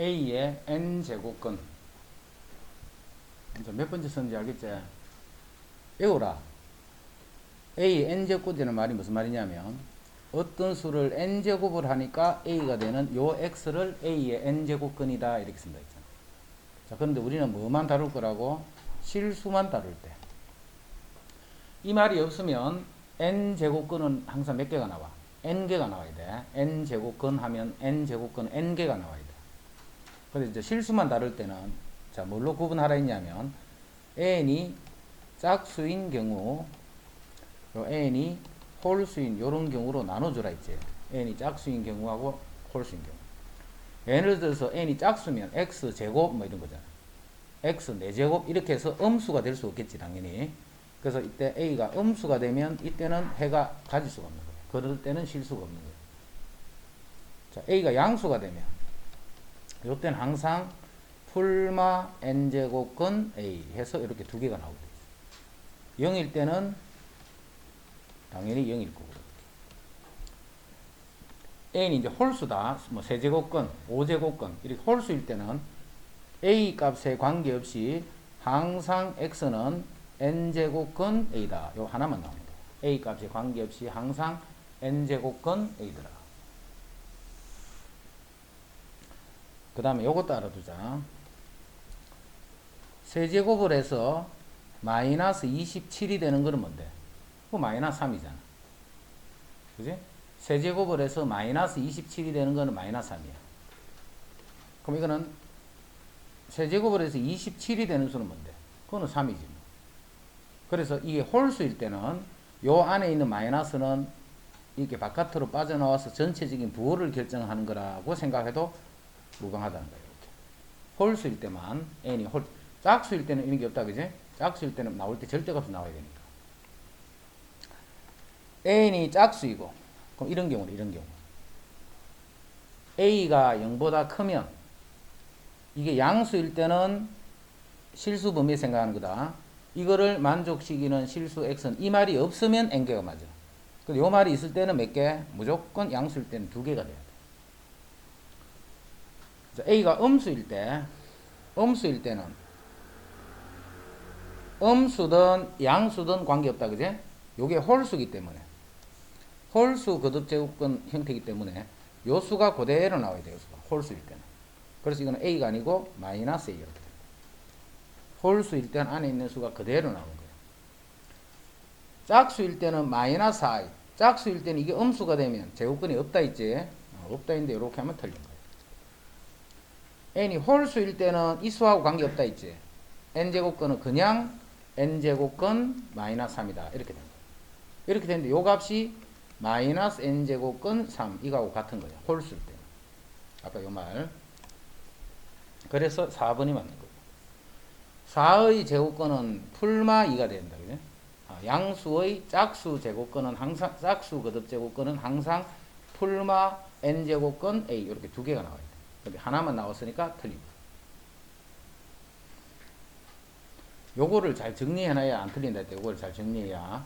A의 n제곱근. 이제 몇 번째 썼는지 알겠지? 외우라. A의 n제곱이라는 말이 무슨 말이냐면 어떤 수를 n제곱을 하니까 A가 되는 요 x를 A의 n제곱근이다 이렇게 쓴다 했잖아. 자, 그런데 우리는 뭐만 다룰 거라고? 실수만 다룰 때. 이 말이 없으면 n제곱근은 항상 몇 개가 나와? n개가 나와야 돼. n제곱근 하면 n제곱근 n개가 나와야 돼. 근데 이제 실수만 다룰 때는 자, 뭘로 구분하라 했냐면 n이 짝수인 경우 요 n이 홀수인 요런 경우로 나눠주라 했지. n이 짝수인 경우하고 홀수인 경우. 예를 들어서 n이 짝수면 x제곱 뭐 이런 거잖아. x 4제곱 이렇게 해서 음수가 될 수 없겠지 당연히. 그래서 이때 a가 음수가 되면 이때는 해가 가질 수가 없는 거예요. 그럴 때는 실수가 없는 거예요. 자, a가 양수가 되면 이때는 항상 풀마 n제곱근 a 해서 이렇게 두 개가 나오게 되죠. 0일 때는 당연히 0일 거고. a는 이제 홀수다. 뭐 세제곱근, 5제곱근 이렇게 홀수일 때는 a 값에 관계없이 항상 x는 n제곱근 a다. 요 하나만 나오는 거예요. a 값에 관계없이 항상 n제곱근 a더라. 그 다음에 요것도 알아두자. 세제곱을 해서 마이너스 27이 되는 거는 뭔데? 그거 마이너스 3이잖아. 그지? 세제곱을 해서 마이너스 27이 되는 거는 마이너스 3이야. 그럼 이거는 세제곱을 해서 27이 되는 수는 뭔데? 그거는 3이지. 뭐. 그래서 이게 홀수일 때는 요 안에 있는 마이너스는 이렇게 바깥으로 빠져나와서 전체적인 부호를 결정하는 거라고 생각해도 무방하다는 거예요. 이렇게. 홀수일 때만 n이 짝수일 때는 이런 게 없다, 그지? 짝수일 때는 나올 때 절대값이 나와야 되니까. n이 짝수이고, 그럼 이런 경우는 이런 경우. a가 0보다 크면 이게 양수일 때는 실수 범위에 생각하는 거다. 이거를 만족시키는 실수 x는 이 말이 없으면 n개가 맞아. 근데 요 말이 있을 때는 몇 개? 무조건 양수일 때는 2개가 돼야 돼. 자, a가 음수일 때는 음수든 양수든 관계없다, 그제? 요게 홀수기 때문에 홀수 거듭제곱근 형태이기 때문에 요 수가 그대로 나와야 돼요. 수가 홀수일 때는. 그래서 이거는 a가 아니고 마이너스 a 이렇게 됩니다. 홀수일 때는 안에 있는 수가 그대로 나오는 거예요. 짝수일 때는 마이너스 i. 짝수일 때는 이게 음수가 되면 제곱근이 없다 있지? 없다 있는데 이렇게 하면 틀린 거예요. n이 홀수일 때는 이 수하고 관계없다 있지? n제곱근은 그냥 n제곱근 마이너스 3이다. 이렇게 됩니다. 이렇게 되는데 요 값이 마이너스 n제곱근 3 이거하고 같은 거예요. 홀수일 때는. 아까 요 말. 그래서 4번이 맞는 거예요. 4의 제곱근은 풀마 2가 된다. 그죠? 양수의 짝수 제곱근은 항상 짝수 거듭 제곱근은 항상 풀마 n제곱근 a 이렇게 두 개가 나와야 돼. 근데 하나만 나왔으니까 틀립니다. 요거를 잘 정리해놔야 안 틀린다 할 때 요거를 잘 정리해야.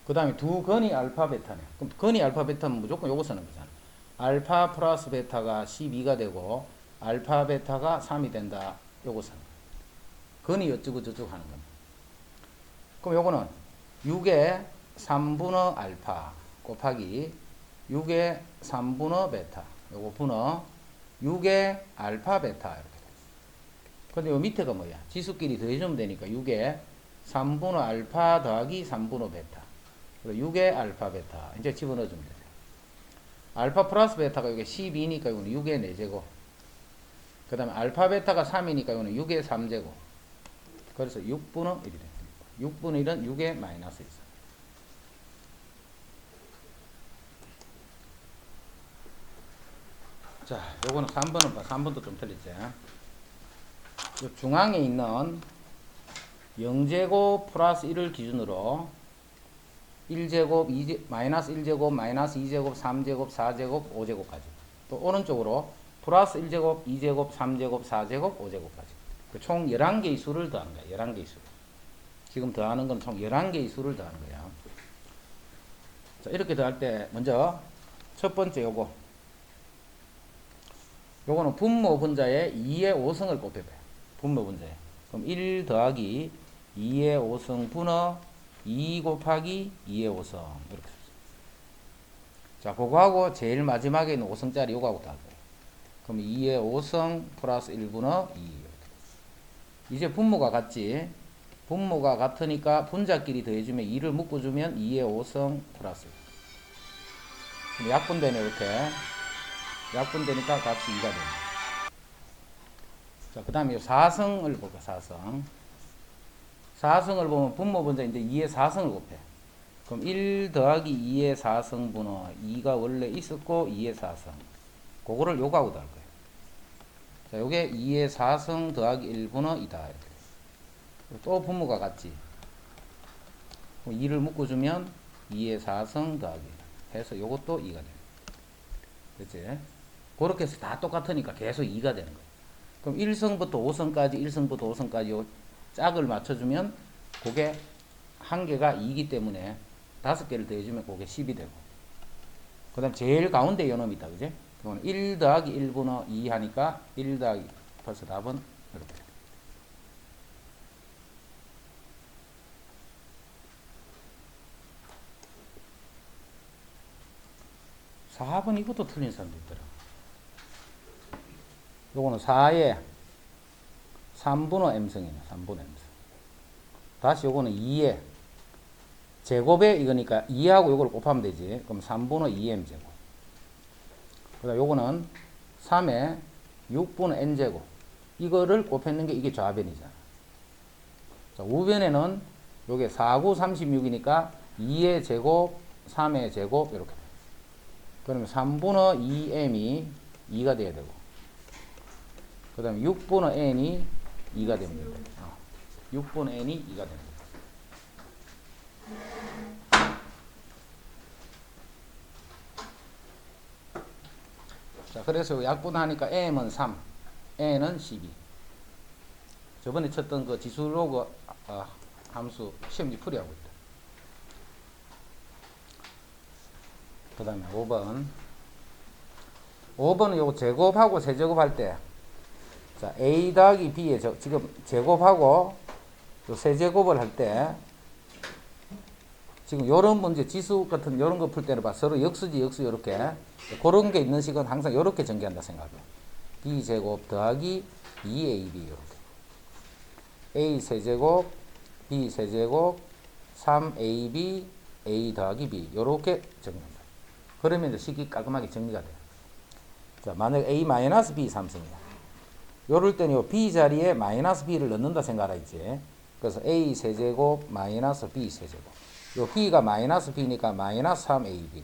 그 다음에 두 근이 알파 베타네. 그럼 근이 알파 베타면 무조건 요거 쓰는 거잖아. 알파 플러스 베타가 12가 되고 알파 베타가 3이 된다. 요거 쓰는 거야. 근이 어쩌고 저쩌고 하는 겁니다. 그럼 요거는 6의 3분의 알파 곱하기 6의 3분의 베타 요거 분의 6의 알파 베타 이렇게 돼. 근데 요 밑에가 뭐야? 지수끼리 더해주면 되니까 6의 3분의 알파 더하기 3분의 베타 6의 알파 베타 이제 집어넣어주면 돼요. 알파 플러스 베타가 이게 12니까 이거는 6의 4제곱. 그 다음에 알파 베타가 3이니까 이거는 6의 3제곱. 그래서 6분의 1이 됩니다. 6분의 1은 6의 마이너스 1. 자, 요거는 3번은 봐. 3번도 좀 틀리지. 요 중앙에 있는 0제곱 플러스 1을 기준으로 1제곱, 2제, 마이너스 1제곱, 마이너스 2제곱, 3제곱, 4제곱, 5제곱까지. 또 오른쪽으로 플러스 1제곱, 2제곱, 3제곱, 4제곱, 5제곱까지. 총 11개의 수를 더한 거야. 11개의 수. 지금 더하는 건 총 11개의 수를 더한 거야. 자, 이렇게 더할 때 먼저 첫 번째 요거는 분모 분자의 2의 5승을 곱해봐요. 분모 분자에. 그럼 1 더하기 2의 5승 분어 2 곱하기 2의 5승 이렇게 썼어요. 자, 그거하고 제일 마지막에 있는 5승짜리 요거하고 다 할 거예요. 그럼 2의 5승 플러스 1분의 2. 이제 분모가 같지. 분모가 같으니까 분자끼리 더해주면 2를 묶어주면 2의 5승 플러스 1. 약분되네 이렇게. 약분되니까 값이 2가 됩니다. 자, 그 다음에 4승을 볼까 4승. 4승을 보면 분모 분자 이제 2의 4승을 곱해. 그럼 1 더하기 2의 4승 분호 2가 원래 있었고 2의 4승. 그거를 요거하고 다 할 거예요. 자, 요게 2의 4승 더하기 1분의 2다. 이렇게. 또 분모가 같지. 2를 묶어주면 2의 4승 더하기 1 해서 요것도 2가 됩니다. 그치? 그렇게 해서 다 똑같으니까 계속 2가 되는 거예요. 그럼 1승부터 5승까지 1승부터 5승까지 요 짝을 맞춰주면 그게 한 개가 2이기 때문에 5개를 더해주면 그게 10이 되고, 그 다음 제일 가운데 요놈이 있다. 그지? 그러면 1 더하기 1분의 2 하니까 1 더하기 벌써 답은 이렇게. 4번 이것도 틀린 사람도 있더라. 요거는 4에 3분의 m승이네. 3분의 m승. 다시 요거는 2에 제곱에 이거니까 2하고 요걸 곱하면 되지. 그럼 3분의 2m 제곱. 그 다음 요거는 3에 6분의 n 제곱. 이거를 곱했는 게 이게 좌변이잖아. 자, 우변에는 요게 4, 9, 36이니까 2의 제곱, 3의 제곱 이렇게. 그러면 3분의 2m이 2가 돼야 되고, 그 다음에 6분의 n이 2가 됩니다. 6분의 n이 2가 됩니다. 자, 그래서 약분하니까 m은 3, n은 12. 저번에 쳤던 그 지수로그 함수 시험지 풀이하고 있다. 그 다음에 5번. 5번은 요거 제곱하고 세제곱할 때, 자, a 더하기 b에 지금 제곱하고 요 세제곱을 할 때, 지금 요런 문제 지수 같은 요런 거 풀 때는 봐. 서로 역수지 역수 요렇게. 그런 게 있는 식은 항상 요렇게 전개한다 생각해. b제곱 더하기 2ab 요렇게. a 세제곱, b 세제곱, 3ab, a 더하기 b 요렇게 정리한다. 그러면 이제 식이 깔끔하게 정리가 돼요. 자, 만약 a 마이너스 b 3승이야. 요럴 때는 요 b 자리에 마이너스 b를 넣는다 생각하라 했지. 그래서 a 세제곱 마이너스 b 세제곱. 요 b가 마이너스 b니까 마이너스 3ab.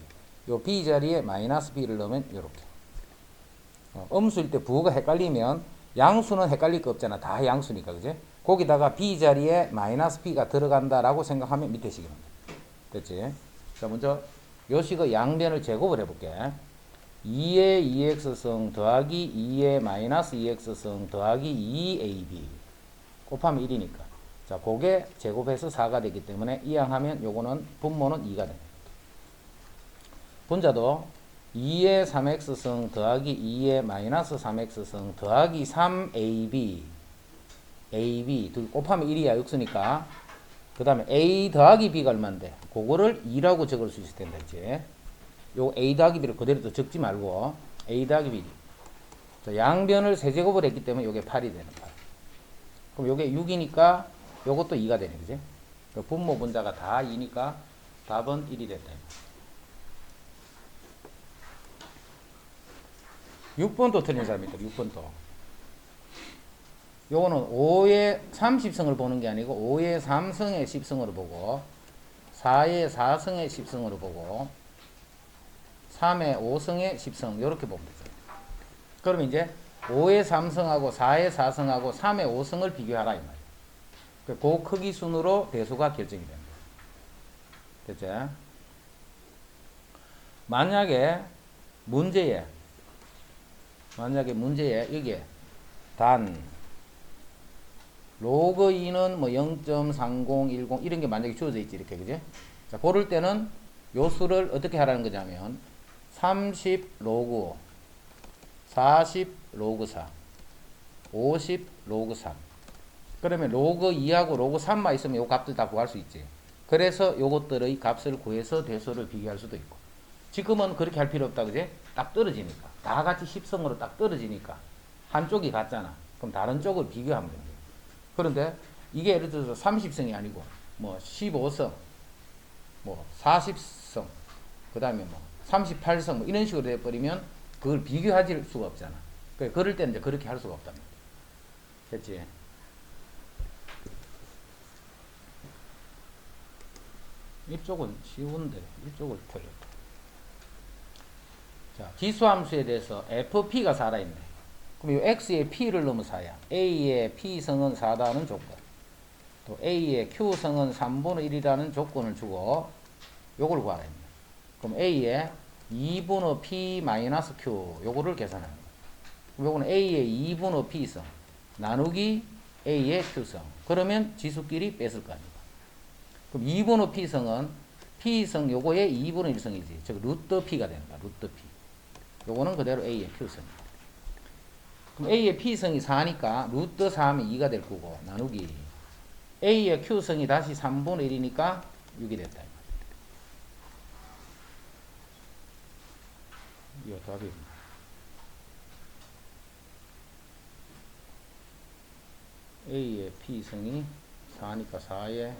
요 b 자리에 마이너스 b를 넣으면 요렇게. 음수일 때 부호가 헷갈리면 양수는 헷갈릴 거 없잖아. 다 양수니까. 그지? 거기다가 b 자리에 마이너스 b가 들어간다라고 생각하면 밑에 식이 납니다. 됐지? 자, 먼저 요 식의 양변을 제곱을 해볼게. 2의 2x승 더하기 2의 마이너스 2x승 더하기 2ab 곱하면 1이니까. 자, 그게 제곱해서 4가 되기 때문에 이항하면 요거는 분모는 2가 됩니다. 분자도 2의 3x승 더하기 2의 마이너스 3x승 더하기 3ab ab 둘 곱하면 1이야. 육수니까. 그 다음에 a 더하기 b가 얼마인데 그거를 2라고 적을 수 있을 텐데 이제 요 a 더하기 b를 그대로 또 적지 말고 a 더하기 b. 자, 양변을 세제곱을 했기 때문에 요게 8이 되는 거야. 그럼 요게 6이니까 요것도 2가 되네. 그지? 분모 분자가 다 2니까 답은 1이 됐다. 6번도 틀린 사람이 있다. 6번도. 요거는 5의 30승을 보는 게 아니고 5의 3승의 10승으로 보고 4의 4승의 10승으로 보고 3의 5승의 10승 이렇게 보면 되죠. 그러면 이제 5의 3승하고 4의 4승하고 3의 5승을 비교하라 이 말이에요. 그 크기 순으로 배수가 결정이 됩니다. 됐죠? 만약에 문제에 여기에 단 로그 2는 뭐 0.3010 이런 게 만약에 주어져 있지 이렇게. 그지? 자, 고를 때는 요 수를 어떻게 하라는 거냐면 30 로그 5, 40 로그 4, 50 로그 3. 그러면 로그 2하고 로그 3만 있으면 요 값들 다 구할 수 있지. 그래서 요것들의 값을 구해서 대소를 비교할 수도 있고. 지금은 그렇게 할 필요 없다, 그지? 딱 떨어지니까. 다 같이 10성으로 딱 떨어지니까. 한쪽이 같잖아. 그럼 다른 쪽을 비교하면 됩니다. 그런데 이게 예를 들어서 30성이 아니고 뭐 15성, 뭐 40성, 그 다음에 뭐 38성 뭐 이런 식으로 돼버리면 그걸 비교할 수가 없잖아. 그럴 때는 이제 그렇게 할 수가 없답니다. 됐지? 이쪽은 쉬운데 이쪽을 틀렸다. 자, 지수함수에 대해서 fp가 4라 있네. 그럼 이 x의 p를 넣으면 4야. a의 p성은 4다는 조건, 또 a의 q성은 3분의 1이라는 조건을 주고 요걸 구하라 했네. 그럼 a의 2분의 p 마이너스 q 요거를 계산하는 거야. 그럼 요거는 a의 2분의 p성 나누기 a의 q성. 그러면 지수끼리 뺐을 거 아닙니까? 그럼 2분의 p성은 p성 요거의 2분의 1성이지. 즉 루트 p가 되는 거야. 루트 p. 요거는 그대로 a의 q성. 그럼 a의 p성이 4니까 루트 4하면 2가 될 거고 나누기 a의 q성이 다시 3분의 1이니까 6이 됐다. 이거 답입니다. a의 p성이 4니까 4에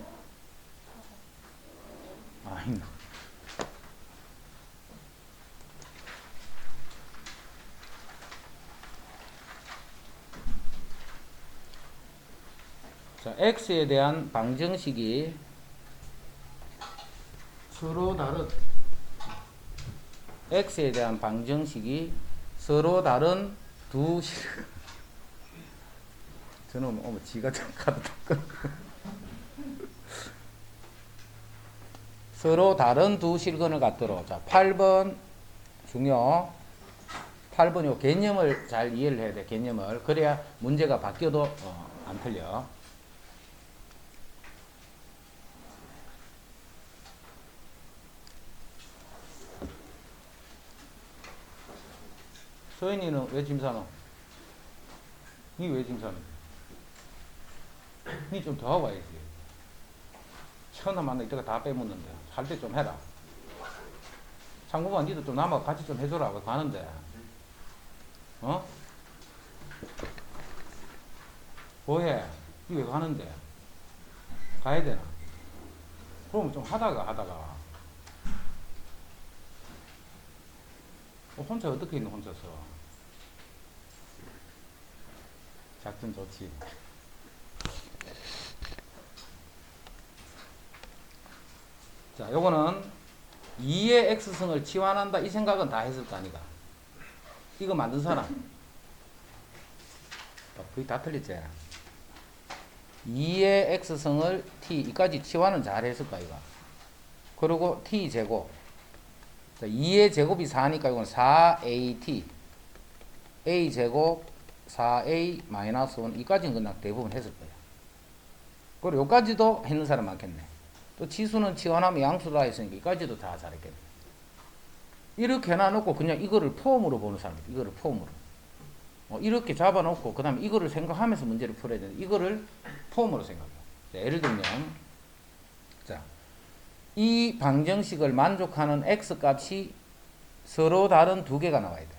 있나. 자, x에 대한 방정식이 서로 다른 x에 대한 방정식이 서로 다른 두 저놈 지가 카드 서로 다른 두 실근을 갖도록. 자, 8번 중요. 8번 요 개념을 잘 이해를 해야 돼. 개념을. 그래야 문제가 바뀌어도 안 틀려. 서인이는 왜 짐 사노? 니 왜 짐 사노? 니 좀 더 하고 와야지. 처음 만나 이따가 다 빼먹는데 할 때 좀 해라. 창구가 니도 좀 남아 같이 좀 해줘라. 왜 가는데? 어? 뭐해? 니 왜 가는데? 가야 되나? 그럼 좀 하다가 혼자 어떻게 있는 혼자서? 작전 좋지. 자, 요거는 2의 x승을 치환한다 이 생각은 다 했을 거 아니가. 이거 만든 사람 거의 다 틀렸지. 2의 x승을 t 이까지 치환은 잘 했을 거 아이가. 그리고 t 제곱. 자, 2의 제곱이 4니까 이건 4at a 제곱 4a 마이너스 1 이까지는 그냥 대부분 했을 거야. 그리고 요까지도 했는 사람 많겠네. 또 지수는 치환하면 양수라 했으니까 이까지도 다 잘했겠네. 이렇게 해놔놓고 그냥 이거를 폼으로 보는 사람들. 이거를 폼으로. 이렇게 잡아놓고 그 다음에 이거를 생각하면서 문제를 풀어야 되는데 이거를 폼으로 생각해. 예를 들면 자, 이 방정식을 만족하는 x값이 서로 다른 두 개가 나와야 돼.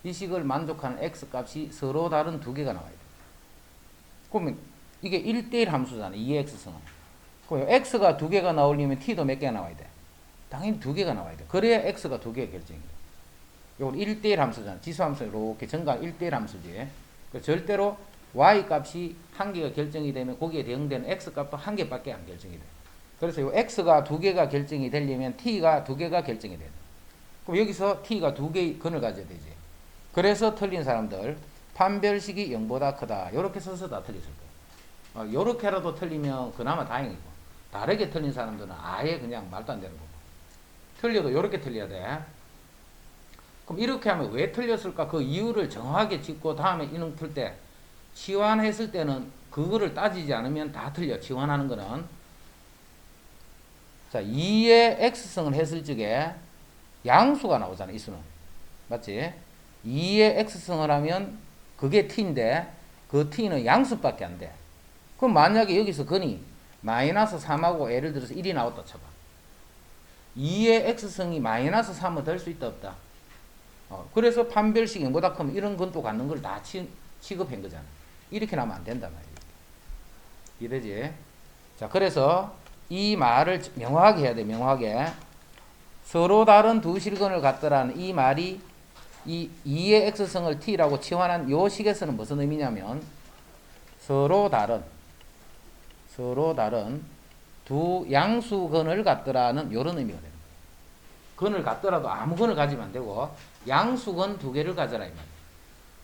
이 식을 만족하는 x값이 서로 다른 두 개가 나와야 돼. 그러면 이게 1대1 함수잖아. 2x승은. 그럼 x가 두 개가 나오려면 t도 몇 개가 나와야 돼? 당연히 두 개가 나와야 돼. 그래야 x가 두 개가 결정이 돼. 이건 1대1 함수잖아. 지수함수 이렇게 증가 1대1 함수지. 절대로 y 값이 한 개가 결정이 되면 거기에 대응되는 x 값도 한 개밖에 안 결정이 돼. 그래서 이 x가 두 개가 결정이 되려면 t가 두 개가 결정이 돼. 그럼 여기서 t가 두 개의 근을 가져야 되지. 그래서 틀린 사람들 판별식이 0보다 크다. 이렇게 써서 다 틀렸을 거야. 이렇게라도 틀리면 그나마 다행이고. 다르게 틀린 사람들은 아예 그냥 말도 안 되는 거고. 틀려도 이렇게 틀려야 돼. 그럼 이렇게 하면 왜 틀렸을까? 그 이유를 정확하게 짚고 다음에 이능 풀 때 치환했을 때는 그거를 따지지 않으면 다 틀려. 치환하는 거는. 자, 2의 x승을 했을 적에 양수가 나오잖아, 이 수는. 맞지? 2의 x승을 하면 그게 t인데 그 t는 양수밖에 안 돼. 그럼 만약에 여기서 근이 마이너스 3하고 예를 들어서 1이 나왔다 쳐봐. 2의 x승이 마이너스 3은 될 수 있다 없다? 그래서 판별식 0보다 크면 이런 건 또 갖는 걸 다 취급한 거잖아. 이렇게 나면 안 된단 말이야. 이래지? 자, 그래서 이 말을 명확하게 해야 돼, 명확하게. 서로 다른 두 실근을 갖더라는 이 말이 이 2의 x승을 t라고 치환한 요 식에서는 무슨 의미냐면 서로 다른 두 양수근을 갖더라는 요런 의미가 되는 거예요. 근을 갖더라도 아무 근을 가지면 안 되고 양수근 두 개를 가져라 이 말이에요.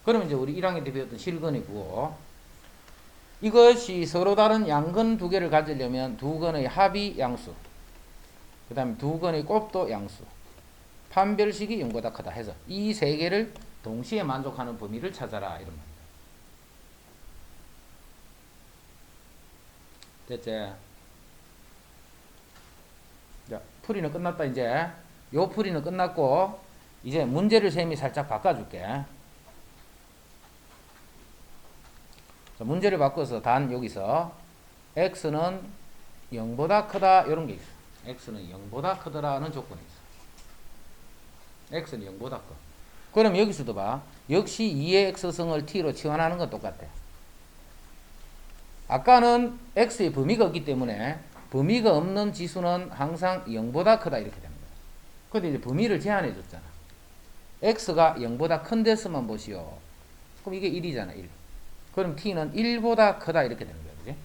그러면 이제 우리 1학년 때 배웠던 실근이고, 이것이 서로 다른 양근 두 개를 가지려면 두 근의 합이 양수, 그 다음에 두 근의 곱도 양수, 판별식이 0보다 크다 해서 이 세 개를 동시에 만족하는 범위를 찾아라 이런 말입니다. 됐지? 자, 풀이는 끝났다. 이제 요 풀이는 끝났고 이제 문제를 셈이 살짝 바꿔줄게. 자, 문제를 바꿔서 단 여기서 x는 0보다 크다 이런 게 있어. x는 0보다 크더라는 조건이 있어. x는 0보다 커. 그럼 여기서도 봐. 역시 2의 x승을 t로 치환하는 건 똑같아. 아까는 x의 범위가 없기 때문에 범위가 없는 지수는 항상 0보다 크다 이렇게 되는 거야. 근데 이제 범위를 제한해 줬잖아. x가 0보다 큰 데서만 보시오. 그럼 이게 1이잖아, 1. 그럼 t는 1보다 크다 이렇게 되는 거야. 그지?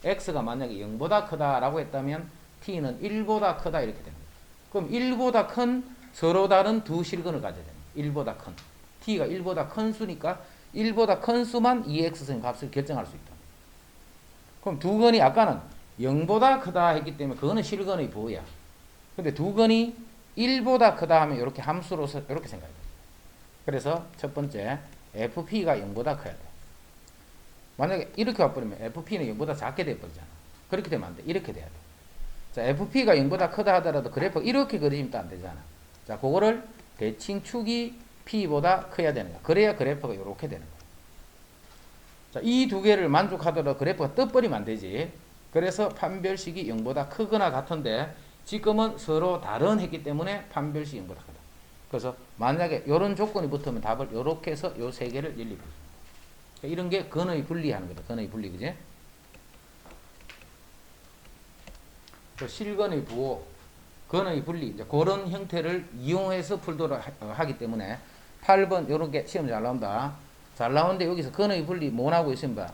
x가 만약에 0보다 크다라고 했다면 t는 1보다 크다 이렇게 되는 거야. 그럼 1보다 큰 서로 다른 두 실근을 가져야 되는 거야. 1보다 큰. t가 1보다 큰 수니까 1보다 큰 수만 2x승 값을 결정할 수 있다. 그럼 두 근이 아까는 0보다 크다 했기 때문에 그거는 실근의 부호야. 근데 두 근이 1보다 크다 하면 이렇게 함수로서 이렇게 생각해. 그래서 첫 번째 fp가 0보다 커야 돼. 만약에 이렇게 와버리면 fp는 0보다 작게 돼버리잖아. 그렇게 되면 안 돼. 이렇게 돼야 돼. 자, fp가 0보다 크다 하더라도 그래프가 이렇게 그려지면 또 안 되잖아. 자, 그거를 대칭 축이 p보다 커야 되는 거야. 그래야 그래프가 이렇게 되는 거야. 자, 이 두 개를 만족하더라도 그래프가 떠버리면 안 되지. 그래서 판별식이 0보다 크거나 같은데 지금은 서로 다른 했기 때문에 판별식이 0보다 크다. 그래서 만약에 이런 조건이 붙으면 답을 이렇게 해서 요 세 개를 일일이 풀 수 있다. 그러니까 이런 게 근의 분리하는 거다. 근의 분리, 그지? 실근의 부호, 근의 분리, 이제 그런 형태를 이용해서 풀도록 하기 때문에 8번 요런 게 시험 잘 나온다. 잘 나오는데 여기서 근의 분리 못 하고 있으면 봐.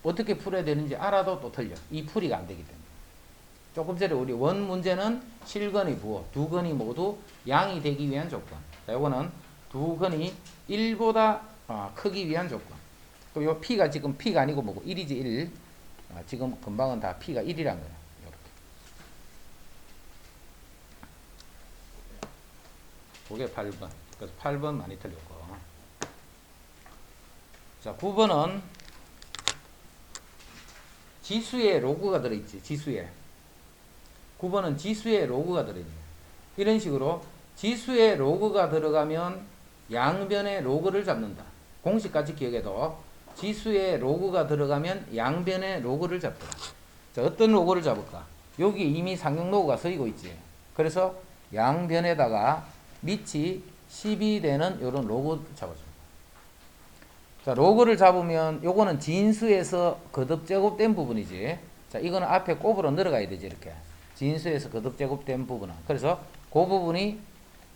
어떻게 풀어야 되는지 알아도 또 틀려. 이 풀이가 안 되기 때문에. 조금 전에 우리 원 문제는 실근의 부호, 두 근이 모두 양이 되기 위한 조건. 자, 요거는 두 근이 1보다 크기 위한 조건. 그럼 요 p가 지금 p가 아니고 뭐고 1이지 1. 지금 금방은 다 p가 1이란 거야. 요렇게. 그게 8번. 그래서 8번 많이 틀렸고. 자, 9번은 지수에 로그가 들어있지. 지수에. 9번은 지수에 로그가 들어있네. 이런 식으로 지수에 로그가 들어가면 양변의 로그를 잡는다. 공식까지 기억해도 지수에 로그가 들어가면 양변의 로그를 잡더라. 자, 어떤 로그를 잡을까? 여기 이미 상용 로그가 서이고 있지. 그래서 양변에다가 밑이 10이 되는 이런 로그 잡아줍니다. 자, 로그를 잡으면 요거는 진수에서 거듭 제곱된 부분이지. 자, 이거는 앞에 곱으로 늘어가야 되지, 이렇게. 진수에서 거듭 제곱된 부분은. 그래서 그 부분이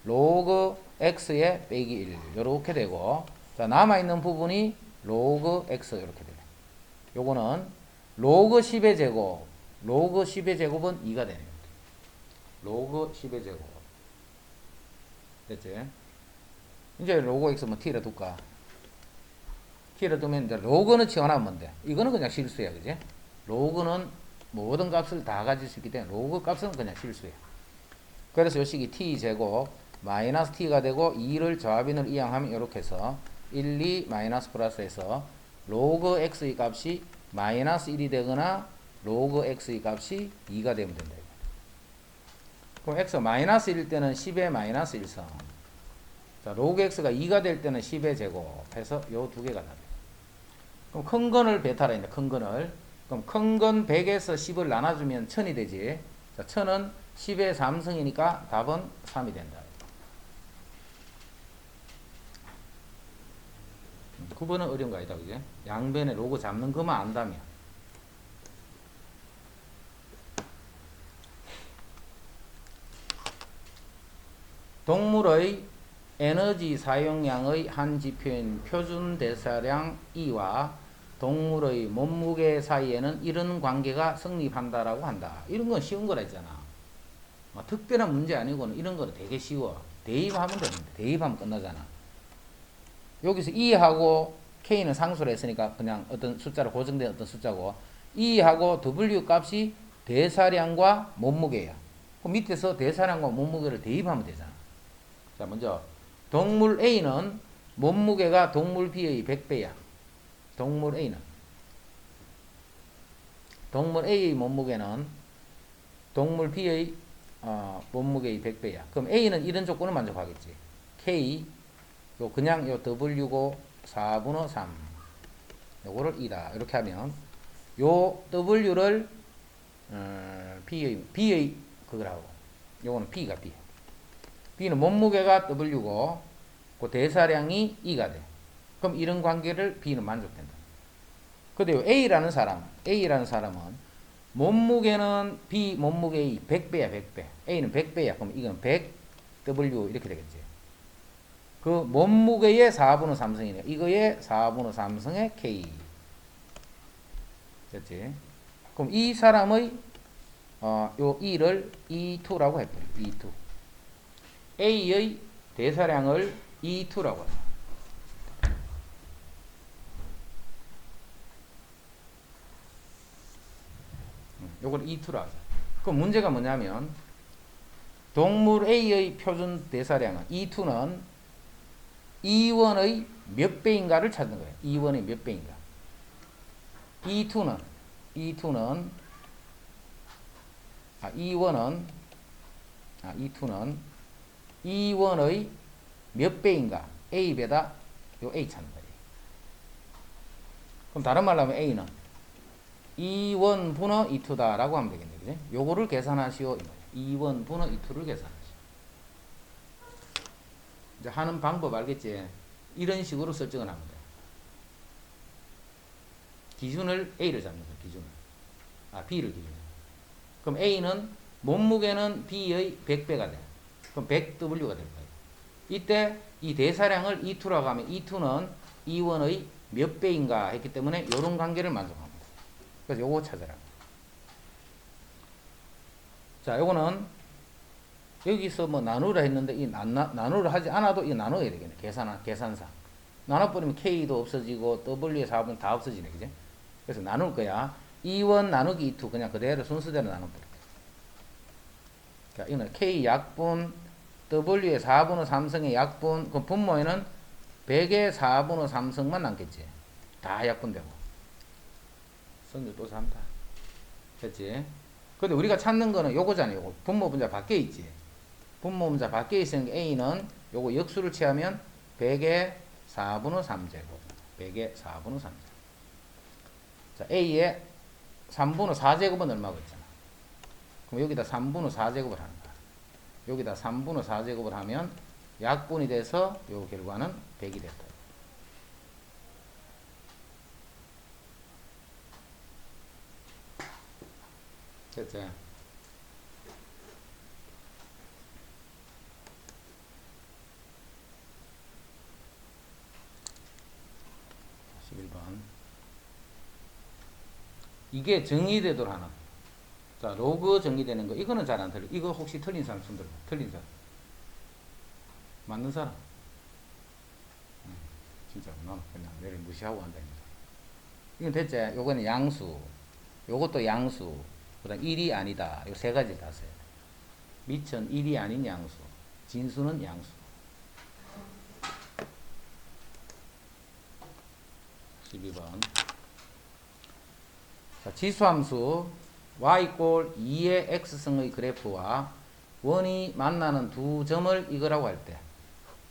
로그 x에 빼기 1 이렇게 되고, 자, 남아있는 부분이 로그 x 이렇게 되네. 요거는 로그 10의 제곱, 로그 10의 제곱은 2가 되네요. 로그 10의 제곱. 됐지? 이제 로그 x 뭐 t를 둘까? t를 두면 이제 로그는 치환하면 돼. 이거는 그냥 실수야, 그지? 로그는 모든 값을 다 가질 수 있기 때문에 로그 값은 그냥 실수야. 그래서 요 식이 t 제곱 마이너스 t가 되고 2를 저하빈을 이항하면 이렇게 해서 1, 2 마이너스 플러스해서 로그 x의 값이 마이너스 1이 되거나 로그 x의 값이 2가 되면 된다. 그럼 x가 마이너스 1일 때는 10의 마이너스 1성. 자, 로그 x가 2가 될 때는 10의 제곱 해서 요 두 개가 답이에요. 그럼 큰 건을 베타라 했네. 큰 건을. 그럼 큰 건 100에서 10을 나눠주면 1000이 되지. 자, 1000은 10의 3승이니까 답은 3이 된다. 9번은 어려운 거 아니다. 그지? 양변에 로그 잡는 것만 안다면. 동물의 에너지 사용량의 한 지표인 표준 대사량 E와 동물의 몸무게 사이에는 이런 관계가 성립한다라고 한다. 이런 건 쉬운 거라 했잖아. 특별한 문제 아니고는 이런 거는 되게 쉬워. 대입하면 되는데 대입하면 끝나잖아. 여기서 E하고 K는 상수로 했으니까 그냥 어떤 숫자로 고정된 어떤 숫자고 E하고 W 값이 대사량과 몸무게야. 그 밑에서 대사량과 몸무게를 대입하면 되잖아. 자, 먼저 동물 A는 몸무게가 동물 B의 100배야. 동물 A는. 동물 A의 몸무게는 동물 B의 몸무게의 100배야. 그럼 A는 이런 조건을 만족하겠지. K, 그냥 요 W고 4분의 3. 요거를 2다. 이렇게 하면 요 W를 B의 그거라고. 요거는 B가 B. B는 몸무게가 W고 그 대사량이 E가 돼. 그럼 이런 관계를 B는 만족된다. 근데 요 A라는 사람은 몸무게는 B 몸무게의 100배야, 100배. A는 100배야. 그럼 이건 100W 이렇게 되겠지. 그 몸무게의 4분의 3승이네. 이거의 4분의 3승의 K. 됐지? 그럼 이 사람의 요 E를 E2라고 해버려. E2. A의 대사량을 E2라고 해요. 요걸 E2라고 하죠. 그럼 문제가 뭐냐면 동물 A의 표준 대사량은 E2는 E1의 몇 배인가를 찾는 거예요. E1의 몇 배인가. E2는 E1의 몇 배인가. A배다 요 A 찾는 거예요. 그럼 다른 말로 하면 A는 E1 분의 E2다 라고 하면 되겠네. 그지? 요거를 계산하시오. E1 분의 E2를 계산하시오. 이제 하는 방법 알겠지? 이런 식으로 설정을 하면 돼. 기준을 A를 잡는 거야. 기준을. B를 기준으로. 그럼 A는 몸무게는 B의 100배가 돼. 그럼 100W가 될 거예요. 이때 이 대사량을 E2라고 하면 E2는 E1의 몇 배인가 했기 때문에 이런 관계를 만족합니다. 그래서 요거 찾아라. 자, 요거는 여기서 뭐 나누라 했는데 이 나누라 하지 않아도 이거 나눠야 되겠네. 계산상. 나눠버리면 K도 없어지고 W의 4분 다 없어지네. 그지? 그래서 나눌 거야. E1 나누기 E2 그냥 그대로 순서대로 나눠버려. 자, 이거는 K 약분 W의 4분의 3승의 약분 그 분모에는 100의 4분의 3승만 남겠지. 다 약분되고. 성질 또 삼다. 됐지? 근데 우리가 찾는 거는 요거잖아요. 요거. 분모 분자 밖에 있지. 분모 분자 밖에 있으는 A는 요거 역수를 취하면 100의 4분의 3제곱. 100의 4분의 3제곱. 자, A의 3분의 4제곱은 얼마고 있잖아. 그럼 여기다 3분의 4제곱을 하는 거야. 여기다 3분의 4제곱을 하면 약분이 돼서 요 결과는 100이 됐다. 됐지? 11번. 이게 정의되도록 하나. 자, 로그 정의되는 거. 이거는 잘 안 틀려. 이거 혹시 틀린 사람 손 들어. 틀린 사람. 맞는 사람. 진짜 너 그냥 내를 무시하고 한다니까. 이건 됐지? 요거는 양수. 요것도 양수. 그 다음 1이 아니다. 요 세 가지 다 써야 돼. 미천 1이 아닌 양수. 진수는 양수. 12번. 자, 지수함수 y = 2의 x승의 그래프와 원이 만나는 두 점을 이거라고 할 때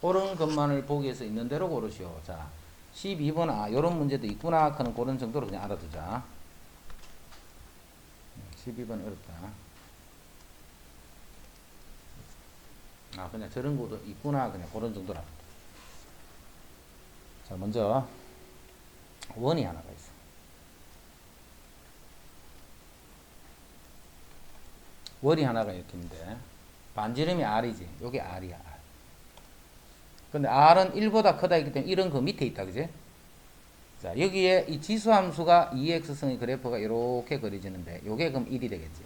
옳은 것만을 보기 위해서 있는 대로 고르시오. 자, 12번 요런 문제도 있구나 하는 그런 정도로 그냥 알아두자. 12번 어렵다. 그냥 저런 것도 있구나 그냥 그런 정도라. 자, 먼저 원이 하나가 있어. 원이 하나가 이렇게 있는데 반지름이 R이지. 요게 R이야. R. 근데 R은 1보다 크다 했기 때문에 1은 그 밑에 있다. 그지? 자, 여기에 이 지수함수가 2x승의 그래프가 이렇게 그려지는데 요게 그럼 1이 되겠지.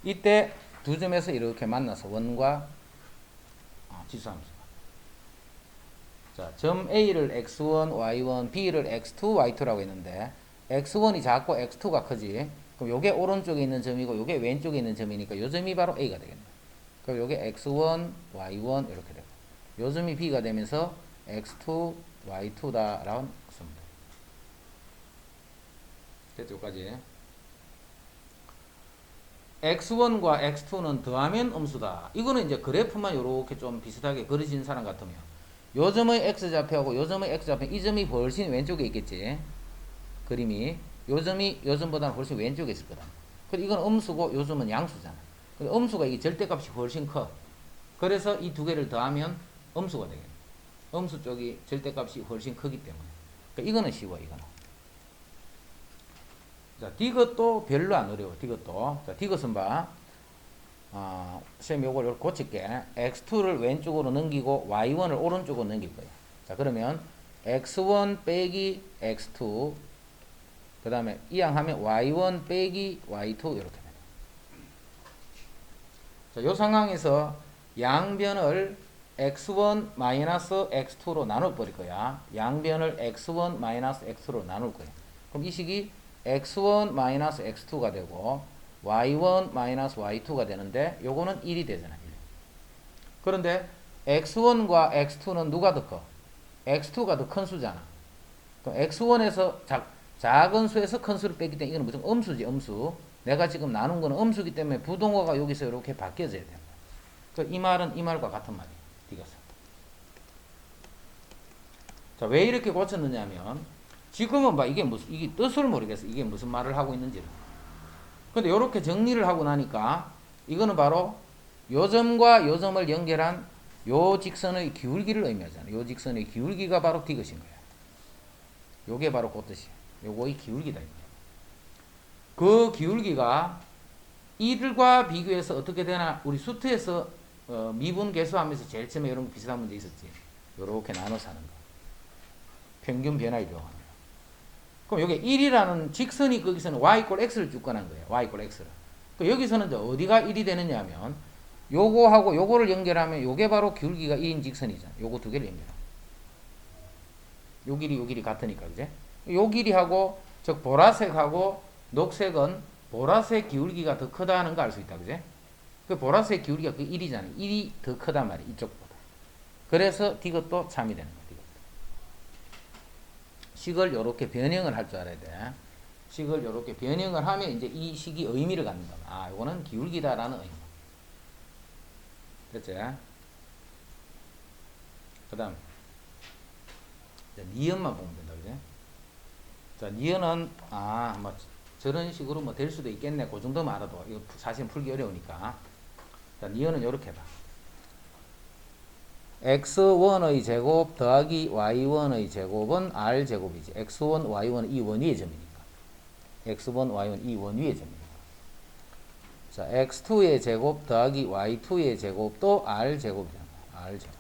이때 두 점에서 이렇게 만나서 원과 지수함수가. 자, 점 A를 x1, y1, B를 x2, y2라고 했는데 x1이 작고 x2가 크지. 그럼 요게 오른쪽에 있는 점이고 요게 왼쪽에 있는 점이니까 요 점이 바로 A가 되겠네. 그럼 요게 x1, y1 이렇게 되고 요 점이 B가 되면서 x2, y2다라고 씁니다. 됐죠? 여기까지. x1과 x2는 더하면 음수다. 이거는 이제 그래프만 이렇게 좀 비슷하게 그려진 사람 같으면 요 점의 x좌표하고 요 점의 x좌표 이 점이 훨씬 왼쪽에 있겠지. 그림이 요 점이 요 점보다는 훨씬 왼쪽에 있을 거다. 근데 이건 음수고 요 점은 양수잖아. 근데 음수가 이게 절대값이 훨씬 커. 그래서 이 두 개를 더하면 음수가 되겠네. 음수 쪽이 절대값이 훨씬 크기 때문에. 그러니까 이거는 쉬워, 이거는. 자, 디귿도 별로 안 어려워, 디귿도. 자, 디귿은 봐. 쌤 요걸 고칠게. x2를 왼쪽으로 넘기고 y1을 오른쪽으로 넘길 거야. 자, 그러면 x1 빼기 x2 그 다음에 이항하면 y1 빼기 y2 이렇게 됩니다. 자, 요 상황에서 양변을 x1 마이너스 x2로 나눠 버릴 거야. 양변을 x1 마이너스 x2로 나눌 거야. 그럼 이 식이 x1 마이너스 x2가 되고 y1 마이너스 y2가 되는데 요거는 1이 되잖아. 1. 그런데 x1과 x2는 누가 더 커? x2가 더 큰 수잖아. 그럼 x1에서 작은 수에서 큰 수를 뺐기 때문에 이거는 무조건 음수지, 음수. 내가 지금 나눈 거는 음수기 때문에 부동어가 여기서 이렇게 바뀌어져야 된다. 이 말은 이 말과 같은 말이에요. 디귿은. 자, 왜 이렇게 고쳤느냐면 지금은 봐, 이게 뜻을 모르겠어. 이게 무슨 말을 하고 있는지를. 근데 이렇게 정리를 하고 나니까 이거는 바로 요 점과 요 점을 연결한 요 직선의 기울기를 의미하잖아. 요 직선의 기울기가 바로 디귿인 거야. 요게 바로 그 뜻이야. 요거의 기울기다. 그 기울기가 이들과 비교해서 어떻게 되나 우리 수트에서 미분 계수하면서 제일 처음에 이런 비슷한 문제 있었지. 요렇게 나눠서 하는 거. 평균 변화율 이용하는 거. 그럼 여기 1이라는 직선이 거기서는 y 이퀄 x를 쭉 꺼낸 거예요. y 이퀄 x를. 여기서는 이제 어디가 1이 되느냐 하면 요거하고 요거를 연결하면 요게 바로 기울기가 2인 직선이잖아. 요거 두 개를 연결하면. 요 길이 같으니까, 그제? 요 길이하고, 즉, 보라색하고 녹색은 보라색 기울기가 더 크다 하는 거 알 수 있다, 그제? 그 보라색 기울기가 그 1이잖아. 1이 더 크단 말이야, 이쪽보다. 그래서 디귿도 참이 되는 거야, 디귿. 식을 요렇게 변형을 할 줄 알아야 돼. 식을 요렇게 변형을 하면 이제 이 식이 의미를 갖는다. 요거는 기울기다라는 의미. 됐지? 그 다음. 니은만 보면 된다, 그지? 자, 니은은, 뭐, 저런 식으로 뭐 될 수도 있겠네. 그 정도만 알아도. 이거 사실 풀기 어려우니까. 자, 니은은 요렇게 봐. x1의 제곱 더하기 y1의 제곱은 r제곱이지. x1, y1은 이 원위의 점이니까. x1, y1 이 원위의 점이니까. 자, x2의 제곱 더하기 y2의 제곱도 r제곱이잖아. r제곱.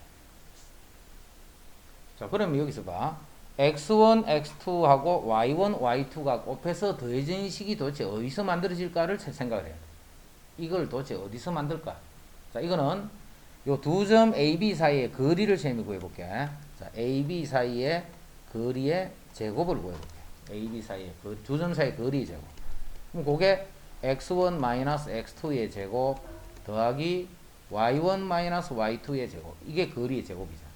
자, 그러면 여기서 봐. x1, x2하고 y1, y2가 곱해서 더해진 식이 도대체 어디서 만들어질까를 생각을 해야 돼. 이걸 도대체 어디서 만들까? 자, 이거는 요 두 점 AB 사이의 거리를 셈이 구해볼게. 자, AB 사이의 거리의 제곱을 구해볼게. AB 사이의 두 점 사이의 거리의 제곱. 그럼 그게 x1 마이너스 x2의 제곱 더하기 y1 마이너스 y2의 제곱. 이게 거리의 제곱이잖아.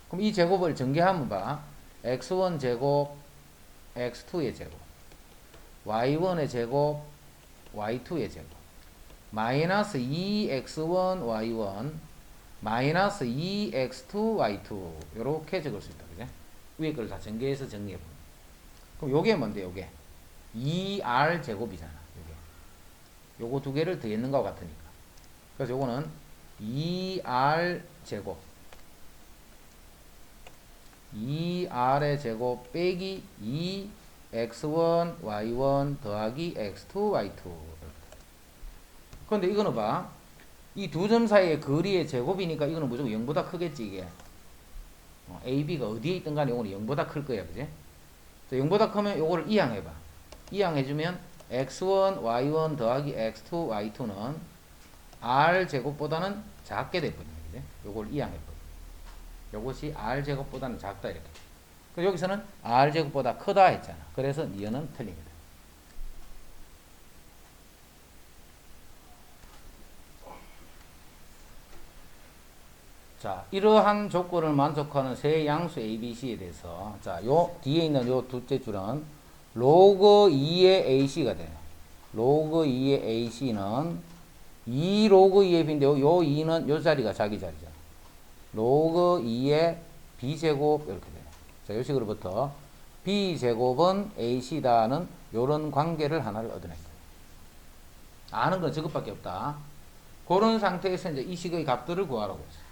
그럼 이 제곱을 전개하면 봐. x1 제곱, x2의 제곱, y1의 제곱, y2의 제곱. 마이너스 2x1 y1 마이너스 2x2 y2 요렇게 적을 수 있다. 그죠? 위에 걸 다 전개해서 정리해보면 그럼 요게 뭔데 요게 2r 제곱이잖아. 요거 두 개를 더했는 것과 같으니까. 그래서 요거는 2r 제곱 2r의 제곱 빼기 2x1 y1 더하기 x2 y2. 그런데 이거는 봐. 이 두 점 사이의 거리의 제곱이니까 이거는 무조건 0보다 크겠지 이게. AB가 어디에 있든 간에 요거는 0보다 클 거야. 그지? 0보다 크면 요거를 이항해봐. 이항해주면 x1 y1 더하기 x2 y2는 r 제곱보다는 작게 돼버리네. 그지? 요걸 이항해버려. 요것이 r 제곱보다는 작다 이렇게. 그래서 여기서는 r 제곱보다 크다 했잖아. 그래서 니은은 틀립니다. 자, 이러한 조건을 만족하는 세 양수 ABC에 대해서 자, 요 뒤에 있는 요 둘째 줄은 로그 2의 AC가 돼요. 로그 2의 AC는 2 로그 2의 B인데요. 요 2는 요 자리가 자기 자리죠. 로그 2의 B제곱 이렇게 돼요. 자, 요 식으로부터 B제곱은 AC다는 요런 관계를 하나를 얻어낸 거예요. 아는 건 저것밖에 없다. 그런 상태에서 이제 이 식의 값들을 구하라고 했어요.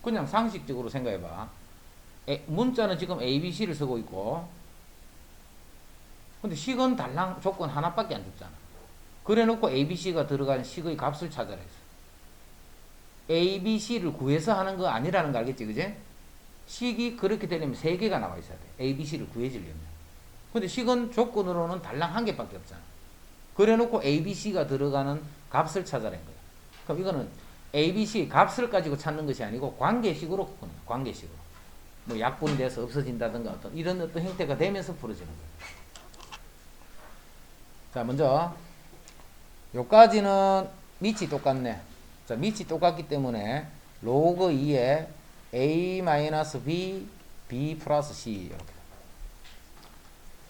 그냥 상식적으로 생각해봐. 문자는 지금 ABC를 쓰고 있고, 근데 식은 달랑 조건 하나밖에 안 줬잖아. 그래 놓고 ABC가 들어간 식의 값을 찾아라 했어. ABC를 구해서 하는 거 아니라는 거 알겠지, 그제? 식이 그렇게 되려면 3개가 나와 있어야 돼. ABC를 구해주려면. 근데 식은 조건으로는 달랑 1개밖에 없잖아. 그래 놓고 ABC가 들어가는 값을 찾아낸 거야. 그럼 이거는 ABC 값을 가지고 찾는 것이 아니고 관계식으로 푸는 거야. 관계식으로. 뭐 약분돼서 없어진다든가 이런 어떤 형태가 되면서 풀어지는 거야. 자, 먼저 요까지는 밑이 똑같네. 자, 밑이 똑같기 때문에 로그 2에 A-B, B 플러스 C 이렇게.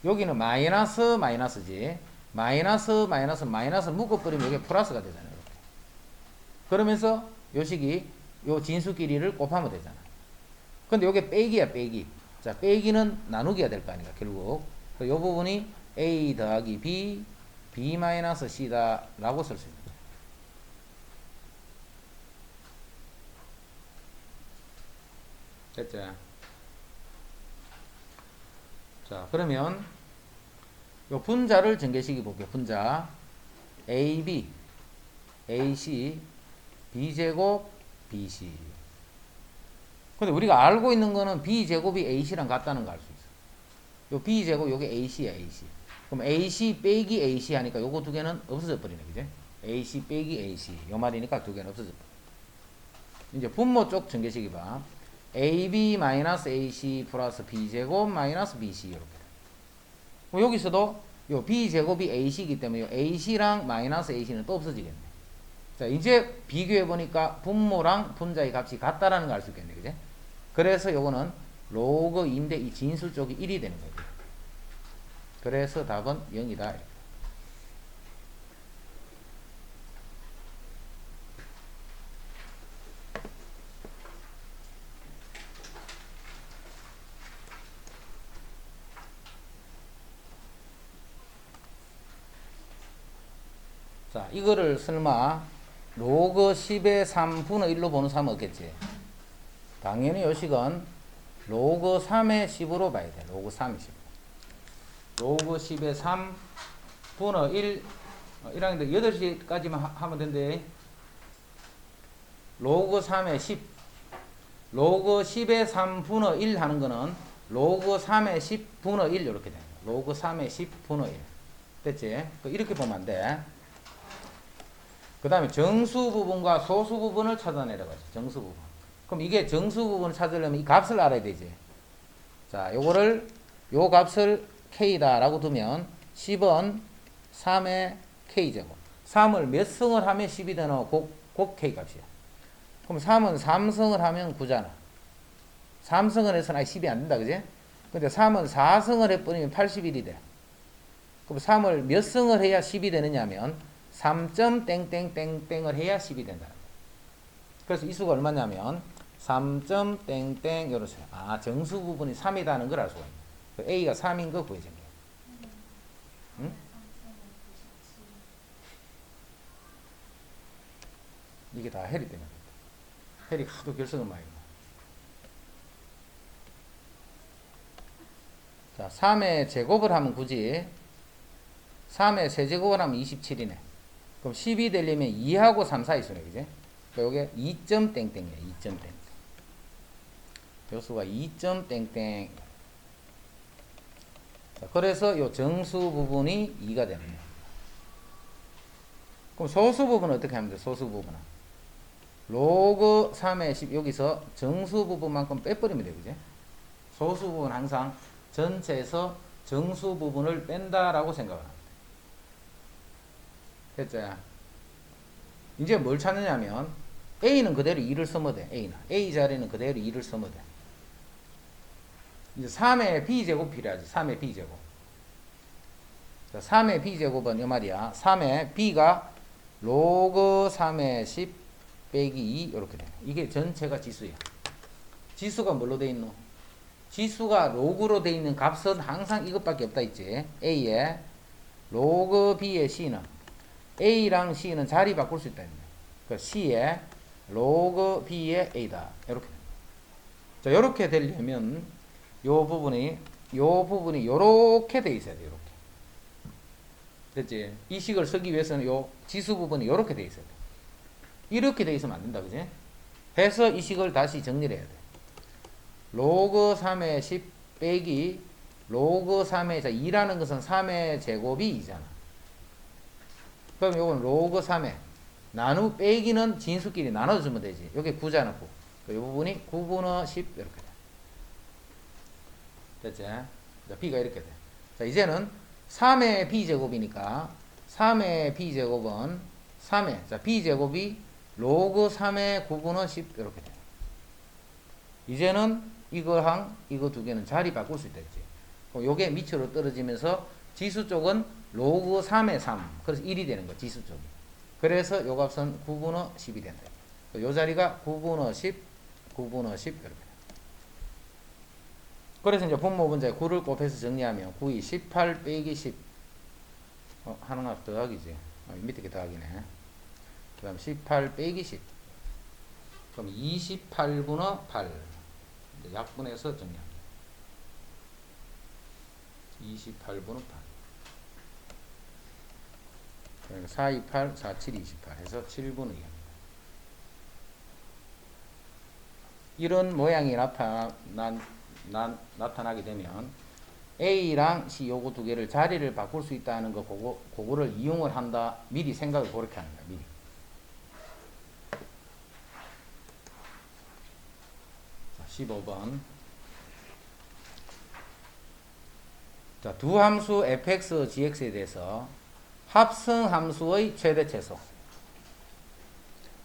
여기는 마이너스 마이너스지. 마이너스 마이너스 묶어버리면 이게 플러스가 되잖아요. 이렇게. 그러면서 요 식이 요 진수 길이를 곱하면 되잖아. 근데 요게 빼기야 빼기. 자, 빼기는 나누기가 될 거 아닌가 결국. 요 부분이 A 더하기 B, B 마이너스 C다 라고 쓸 수 있는 거야. 됐죠? 자, 그러면 요 분자를 전개식이 볼게요. 분자 AB, AC, B제곱, BC. 근데 우리가 알고 있는 거는 B제곱이 AC랑 같다는 거 알 수 있어. 요 B제곱 요게 AC야 AC. 그럼 AC 빼기 AC 하니까 요거 두 개는 없어져 버리네. 그지? AC 빼기 AC. 요 말이니까 두 개는 없어져 버려. 이제 분모 쪽 전개식이 봐. AB 마이너스 AC 플러스 B제곱 마이너스 BC 이렇게. 여기서도 요 B제곱이 AC이기 때문에 요 AC랑 마이너스 AC는 또 없어지겠네. 자, 이제 비교해 보니까 분모랑 분자의 값이 같다라는 걸 알 수 있겠네. 그지? 그래서 요거는 로그 2인데 이 진수 쪽이 1이 되는 거죠. 그래서 답은 0이다. 자, 이거를 설마 로그 10의 3분의 1로 보는 사람은 없겠지. 당연히 요 식은 로그 3의 10으로 봐야 돼. 로그 3의 10. 로그 10의 3분의 1 1학년들 8시까지만 하면 된대. 로그 3의 10 로그 10의 3분의 1 하는 거는 로그 3의 10분의 1 이렇게 됩니다. 로그 3의 10분의 1 됐지? 이렇게 보면 안 돼. 그 다음에 정수 부분과 소수 부분을 찾아내려가죠. 정수 부분. 그럼 이게 정수 부분을 찾으려면 이 값을 알아야 되지. 자, 요거를 요 값을 K다 라고 두면 10은 3의 K제곱. 3을 몇 승을 하면 10이 되나? 곧 K 값이야. 그럼 3은 3승을 하면 9잖아. 3승을 해서는 10이 안 된다. 그지? 근데 3은 4승을 해버리면 81이 돼. 그럼 3을 몇 승을 해야 10이 되느냐 하면 3점 땡땡땡땡을 해야 10이 된다. 그래서 이 수가 얼마냐면 3점 땡땡 이러세요. 아, 정수 부분이 3이다는 걸 알 수가 있네. A가 3인 거 구해준 게. 응? 이게 다 해리 때문에. 해리 하도 결석은 많이. 자, 3의 제곱을 하면 굳이 3의 세제곱을 하면 27이네. 그럼 10이 되려면 2하고 3 사이 수네, 그지? 그러니까 요게 2점 땡땡이야, 2점 땡땡. 요 수가 2점 땡땡. 자, 그래서 요 정수 부분이 2가 되는 거야. 그럼 소수 부분은 어떻게 하면 돼? 소수 부분은 로그 3의 10 여기서 정수 부분만큼 빼버리면 돼, 그지? 소수 부분 항상 전체에서 정수 부분을 뺀다라고 생각을 합니다. 됐죠? 이제 뭘 찾느냐면 A는 그대로 2를 써면 돼. A 자리는 그대로 2를 써면 돼. 이제 3의 B제곱 필요하지. 3의 B제곱. 자, 3의 B제곱은 이 말이야. 3의 B가 로그 3의 10 빼기 2 이렇게 돼. 이게 전체가 지수야. 지수가 뭘로 돼 있노? 지수가 로그로 돼 있는 값은 항상 이것밖에 없다 있지. A에 로그 B의 C는 A랑 C는 자리 바꿀 수 있다. 그 C에 로그 B의 A다. 이렇게. 자, 이렇게 되려면 요 부분이 요렇게 돼 있어야 돼. 요렇게. 됐지? 이 식을 쓰기 위해서는 요 지수 부분이 요렇게 돼 있어야 돼. 이렇게 돼 있으면 안 된다. 그지? 해서 이 식을 다시 정리를 해야 돼. 로그 3의 10 빼기 로그 3의, 자, 2라는 것은 3의 제곱이 2잖아. 그럼 요건 로그 3의 나누 빼기는 진수끼리 나눠주면 되지. 여기 9잖아, 9. 이 부분이 9분의 10 이렇게 돼. 됐지? 자, B가 이렇게 돼. 자, 이제는 3의 B제곱이니까 3의 B제곱은 3의, 자, B제곱이 로그 3의 9분의 10 이렇게 돼. 이제는 이거랑 이거 두 개는 자리 바꿀 수 있다 했지. 그럼 요게 밑으로 떨어지면서 지수 쪽은 로그 3의 3. 그래서 1이 되는 거, 지수 쪽이. 그래서 요 값은 9분의 10이 된다. 요 자리가 9분의 10, 9분의 10 이렇게. 그래서 이제 분모 분자에 9를 곱해서 정리하면 9이 18 빼기 10. 하나 더하기지. 밑에 게 더하기네. 그 다음 18 빼기 10. 그럼 28분의 8. 약분해서 정리합니다. 28분의 8. 그러니까 4, 2, 8, 4, 7, 28 해서 7분의 2입니다. 이런 모양이 나타나게 되면 A랑 C 요거 두 개를 자리를 바꿀 수 있다는 거 그거를 이용을 한다. 미리 생각을 그렇게 하는 거야. 미리. 자, 15번. 자, 두 함수 fx, gx에 대해서 합성 함수의 최대 최소.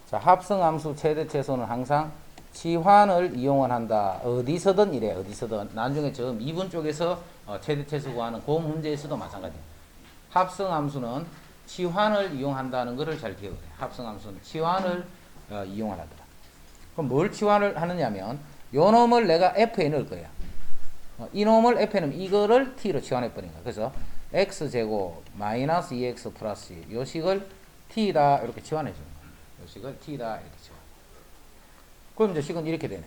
자, 합성 함수 최대 최소는 항상 치환을 이용을 한다. 어디서든 이래. 어디서든. 나중에 저 미분 쪽에서 최대 최소 구하는 그 문제에서도 마찬가지야. 합성 함수는 치환을 이용한다는 것을 잘 기억해. 합성 함수는 치환을 이용을 하더라. 그럼 뭘 치환을 하느냐면 요 놈을 내가 f에 넣을 거야. 이 놈을 f에 넣으면 이거를 t로 치환해 버린 거야. 그래서 x제곱 마이너스 2x 플러스 요 식을 t다 이렇게 치환해 주는 거야. 요 식을 t다 이렇게 치환. 그럼 이제 식은 이렇게 되네.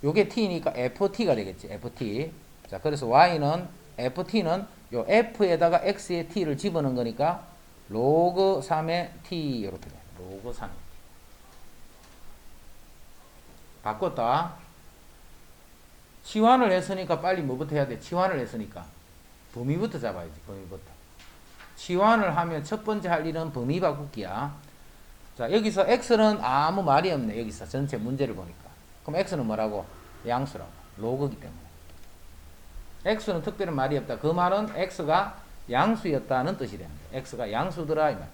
요게 t니까 ft가 되겠지. ft. 자, 그래서 y는 ft는 요 f에다가 x의 t를 집어넣은 거니까 로그 3의 t 이렇게 돼. 로그 3. 바꿨다. 치환을 했으니까 빨리 뭐부터 해야 돼? 치환을 했으니까 범위부터 잡아야지. 범위부터. 치환을 하면 첫 번째 할 일은 범위 바꾸기야. 자, 여기서 x는 아무 말이 없네. 여기서 전체 문제를 보니까. 그럼 x는 뭐라고? 양수라고. 로그기 때문에. x는 특별한 말이 없다. 그 말은 x가 양수였다는 뜻이 됩니다. x가 양수더라 이 말.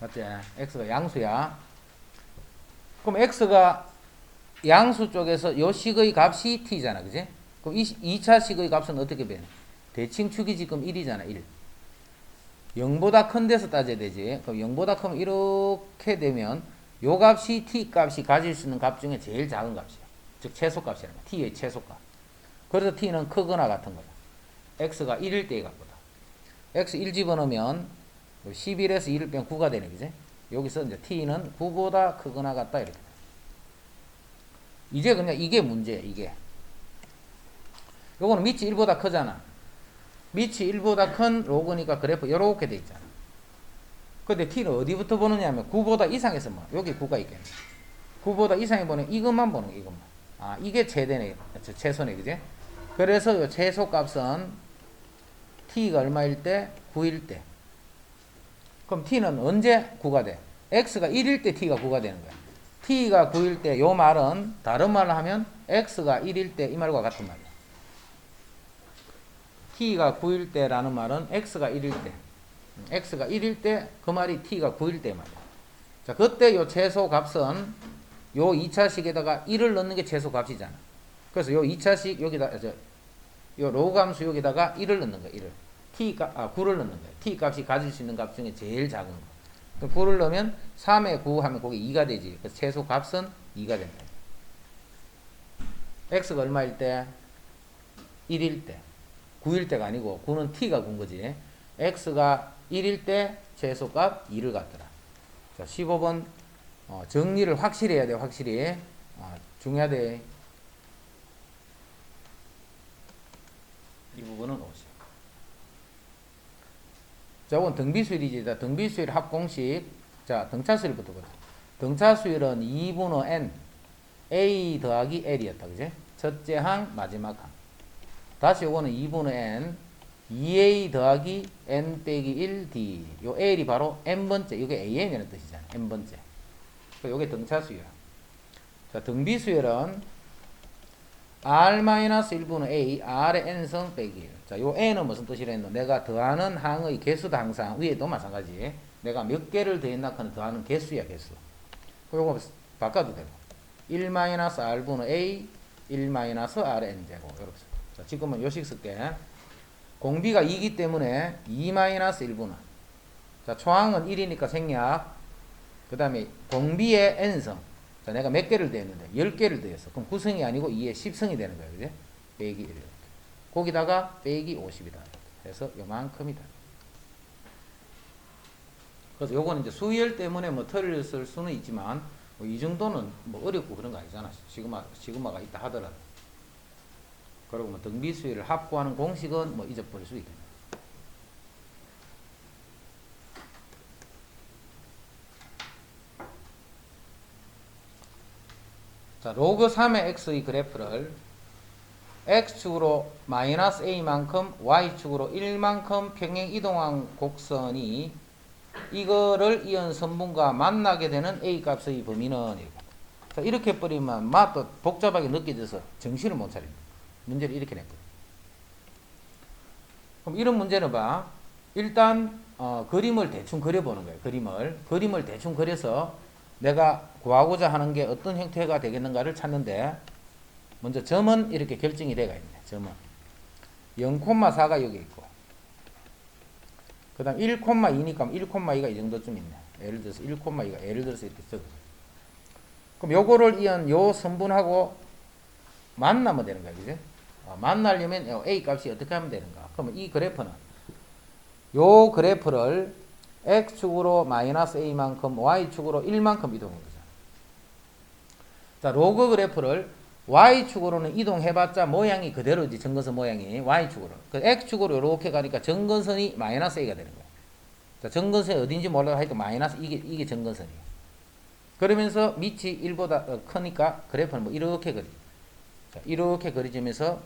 맞지? x가 양수야. 그럼 x가 양수 쪽에서 요 식의 값이 t잖아. 그지? 그럼 2차 식의 값은 어떻게 변해? 대칭 축이 지금 1이잖아. 1. 0보다 큰 데서 따져야 되지. 그럼 0보다 크면 이렇게 되면 요 값이 t 값이 가질 수 있는 값 중에 제일 작은 값이야. 즉 최소값이라는 거야. t의 최소값. 그래서 t는 크거나 같은 거야. x가 1일 때의 값보다. x 1 집어넣으면 11에서 1을 빼면 9가 되네. 그지? 여기서 이제 t는 9보다 크거나 같다 이렇게 돼. 이제 그냥 이게 문제야. 이게. 요거는 밑이 1보다 크잖아. 밑이 1보다 큰 로그니까 그래프 이렇게 돼 있잖아. 근데 t는 어디부터 보느냐면 9보다 이상에서 뭐 여기 9가 있겠네. 9보다 이상에 보면 이것만 보는 거 이것만. 아 이게 최대네. 최소네. 그지? 그래서 요 최소값은 t가 얼마일 때? 9일 때. 그럼 t는 언제 9가 돼? x가 1일 때 t가 9가 되는 거야. t가 9일 때 요 말은 다른 말로 하면 x가 1일 때 이 말과 같은 말이야. t가 9일 때라는 말은 x가 1일 때. x가 1일 때 그 말이 t가 9일 때 말이야. 자, 그때 요 최소 값은 요 2차식에다가 1을 넣는 게 최소 값이잖아. 그래서 요 2차식 여기다 요 로그 함수 여기다가 1을 넣는 거야. 1을. t가 9를 넣는 거야. t 값이 가질 수 있는 값 중에 제일 작은 거. 그럼 9를 넣으면 3에 9 하면 거기 2가 되지. 그래서 최소 값은 2가 된다. x가 얼마일 때? 1일 때. 9일 때가 아니고 9는 t가 9인 거지. x가 1일 때 최소값 2를 갖더라. 자, 15번 정리를 확실히 해야 돼. 확실히. 중요하대. 이 부분은 50. 자, 이건 등비수열이지. 등비수열 합공식. 자, 등차수열부터 보자. 등차수열은 2분의 n a 더하기 l이었다. 그지? 첫째 항, 마지막 항. 다시 요거는 2분의 n 2a 더하기 n 빼기 1d. 요 l이 바로 n번째. 이게 an이라는 뜻이잖아. n번째. 요게 등차수열. 자, 등비수열은 r-1분의 a, r의 n승 빼기 1. 자, 요 n은 무슨 뜻이라 했노? 내가 더하는 항의 개수도 항상 위에도 마찬가지. 내가 몇 개를 더했나 하는 더하는 개수야, 개수. 요거 바꿔도 되고. 1-r분의 a, 1-rn 제곱. 이렇게. 자, 지금은 요식 쓸게. 공비가 2기 때문에 2-1분의. 자, 초항은 1이니까 생략. 그 다음에 공비의 n승. 자, 내가 몇 개를 더했는데 10개를 더했어. 그럼 9승이 아니고 2의 10승이 되는 거야. 그지? 빼기 1. 거기다가 빼기 50이다. 그래서 요만큼이다. 그래서 요거는 이제 수열 때문에 뭐 틀렸을 수는 있지만 뭐 이 정도는 뭐 어렵고 그런 거 아니잖아. 시그마가 있다 하더라도. 그리고 뭐 등비수열을 합구하는 공식은 뭐 잊어버릴 수 있겠네. 자, 로그 3의 x의 그래프를 x축으로 마이너스 a만큼 y축으로 1만큼 평행 이동한 곡선이 이거를 이은 선분과 만나게 되는 a 값의 범위는 이렇게. 자, 이렇게 버리면 맛도 복잡하게 느껴져서 정신을 못 차립니다. 문제를 이렇게 냈거든. 그럼 이런 문제는 봐. 일단 그림을 대충 그려보는 거예요. 그림을 대충 그려서 내가 구하고자 하는 게 어떤 형태가 되겠는가를 찾는데 먼저 점은 이렇게 결정이 되어 있네. 점은 0,4가 여기 있고 그 다음 1,2니까 1,2가 이 정도쯤 있네. 예를 들어서 1,2가 예를 들어서 이렇게 적어. 그럼 요거를 이은 요 선분하고 만나면 되는 거야. 그지? 만나려면 a 값이 어떻게 하면 되는가? 그러면 이 그래프는 요 그래프를 x축으로 마이너스 a만큼 y축으로 1만큼 이동한 거죠. 자, 로그 그래프를 y축으로는 이동해봤자 모양이 그대로지. 정근선 모양이 y축으로. 그 x축으로 이렇게 가니까 정근선이 마이너스 a가 되는 거야. 자, 정근선이 어딘지 몰라도 하여튼 마이너스 이게 정근선이에요. 그러면서 밑이 1보다 크니까 그래프는 뭐 이렇게 그리. 자, 이렇게 그려지면서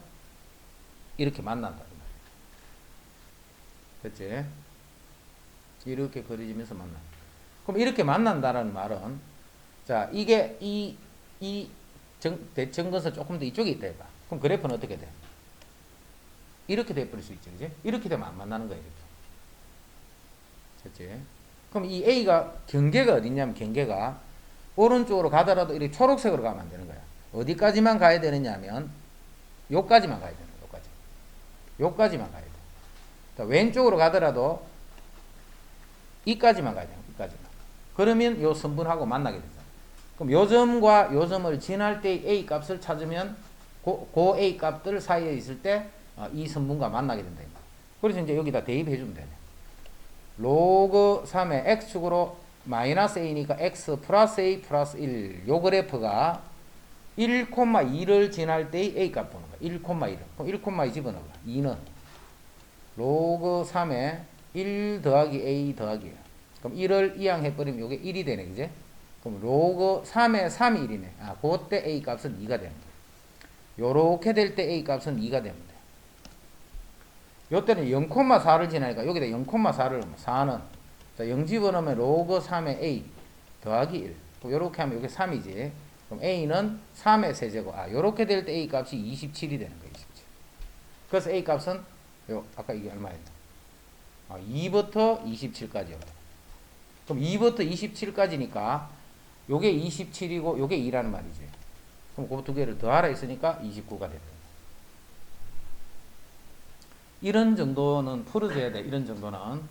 이렇게 만난다. 그치? 이렇게 그려지면서 만나. 그럼 이렇게 만난다는 말은, 자, 이게 대정근선 조금 더 이쪽에 있다 해봐. 그럼 그래프는 어떻게 돼? 이렇게 돼버릴 수 있지, 그지? 이렇게 되면 안 만나는 거야, 이렇게. 그치? 그럼 이 A가, 경계가 어딨냐면, 경계가 오른쪽으로 가더라도 이렇게 초록색으로 가면 안 되는 거야. 어디까지만 가야 되느냐 하면, 요까지만 가야 되는 거야, 요까지만 가야 돼. 자, 왼쪽으로 가더라도 이까지만 가야 돼요. 이까지만. 그러면 요 선분하고 만나게 되잖아. 그럼 요 점과 요 점을 지날 때 A 값을 찾으면 그 A 값들 사이에 있을 때 이 선분과 만나게 된다. 그래서 이제 여기다 대입해 주면 되네. 로그 3의 x축으로 마이너스 a니까 x 플러스 a 플러스 1. 요 그래프가 1,2를 지날 때의 a 값 보는 거야. 1,2를. 그럼 1,2 집어넣어. 2는 로그 3에 1 더하기 a 더하기. 그럼 1을 이항해버리면 요게 1이 되네. 그제? 그럼 로그 3에 3이 1이네. 그때 a 값은 2가 되는 거야. 요렇게 될 때 a 값은 2가 되면 돼. 요때는 0,4를 지나니까 여기다 0,4를 넣으면 4는 자, 0 집어넣으면 로그 3의 a 더하기 1. 그럼 요렇게 하면 이게 3이지. 그럼 a는 3의 세제곱. 요렇게 될 때 a 값이 27이 되는 거예요. 27. 그래서 a 값은 요 아까 이게 얼마였나? 2부터 27까지요. 그럼 2부터 27까지니까 요게 27이고 요게 2라는 말이지. 그럼 그 두 개를 더하라 했으니까 29가 됐다. 이런 정도는 풀어줘야 돼. 이런 정도는.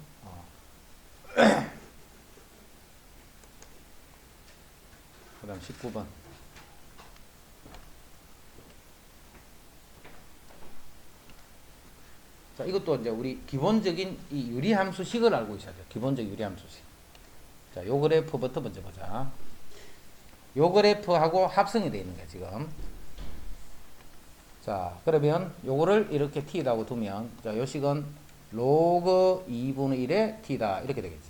그 다음 19번. 자, 이것도 이제 우리 기본적인 이 유리함수식을 알고 있어야 돼요. 기본적 유리함수식. 자, 요 그래프부터 먼저 보자. 요 그래프하고 합성이 되어 있는 거야, 지금. 자, 그러면 요거를 이렇게 t라고 두면, 자, 요 식은 로그 2분의 1의 t다. 이렇게 되겠지.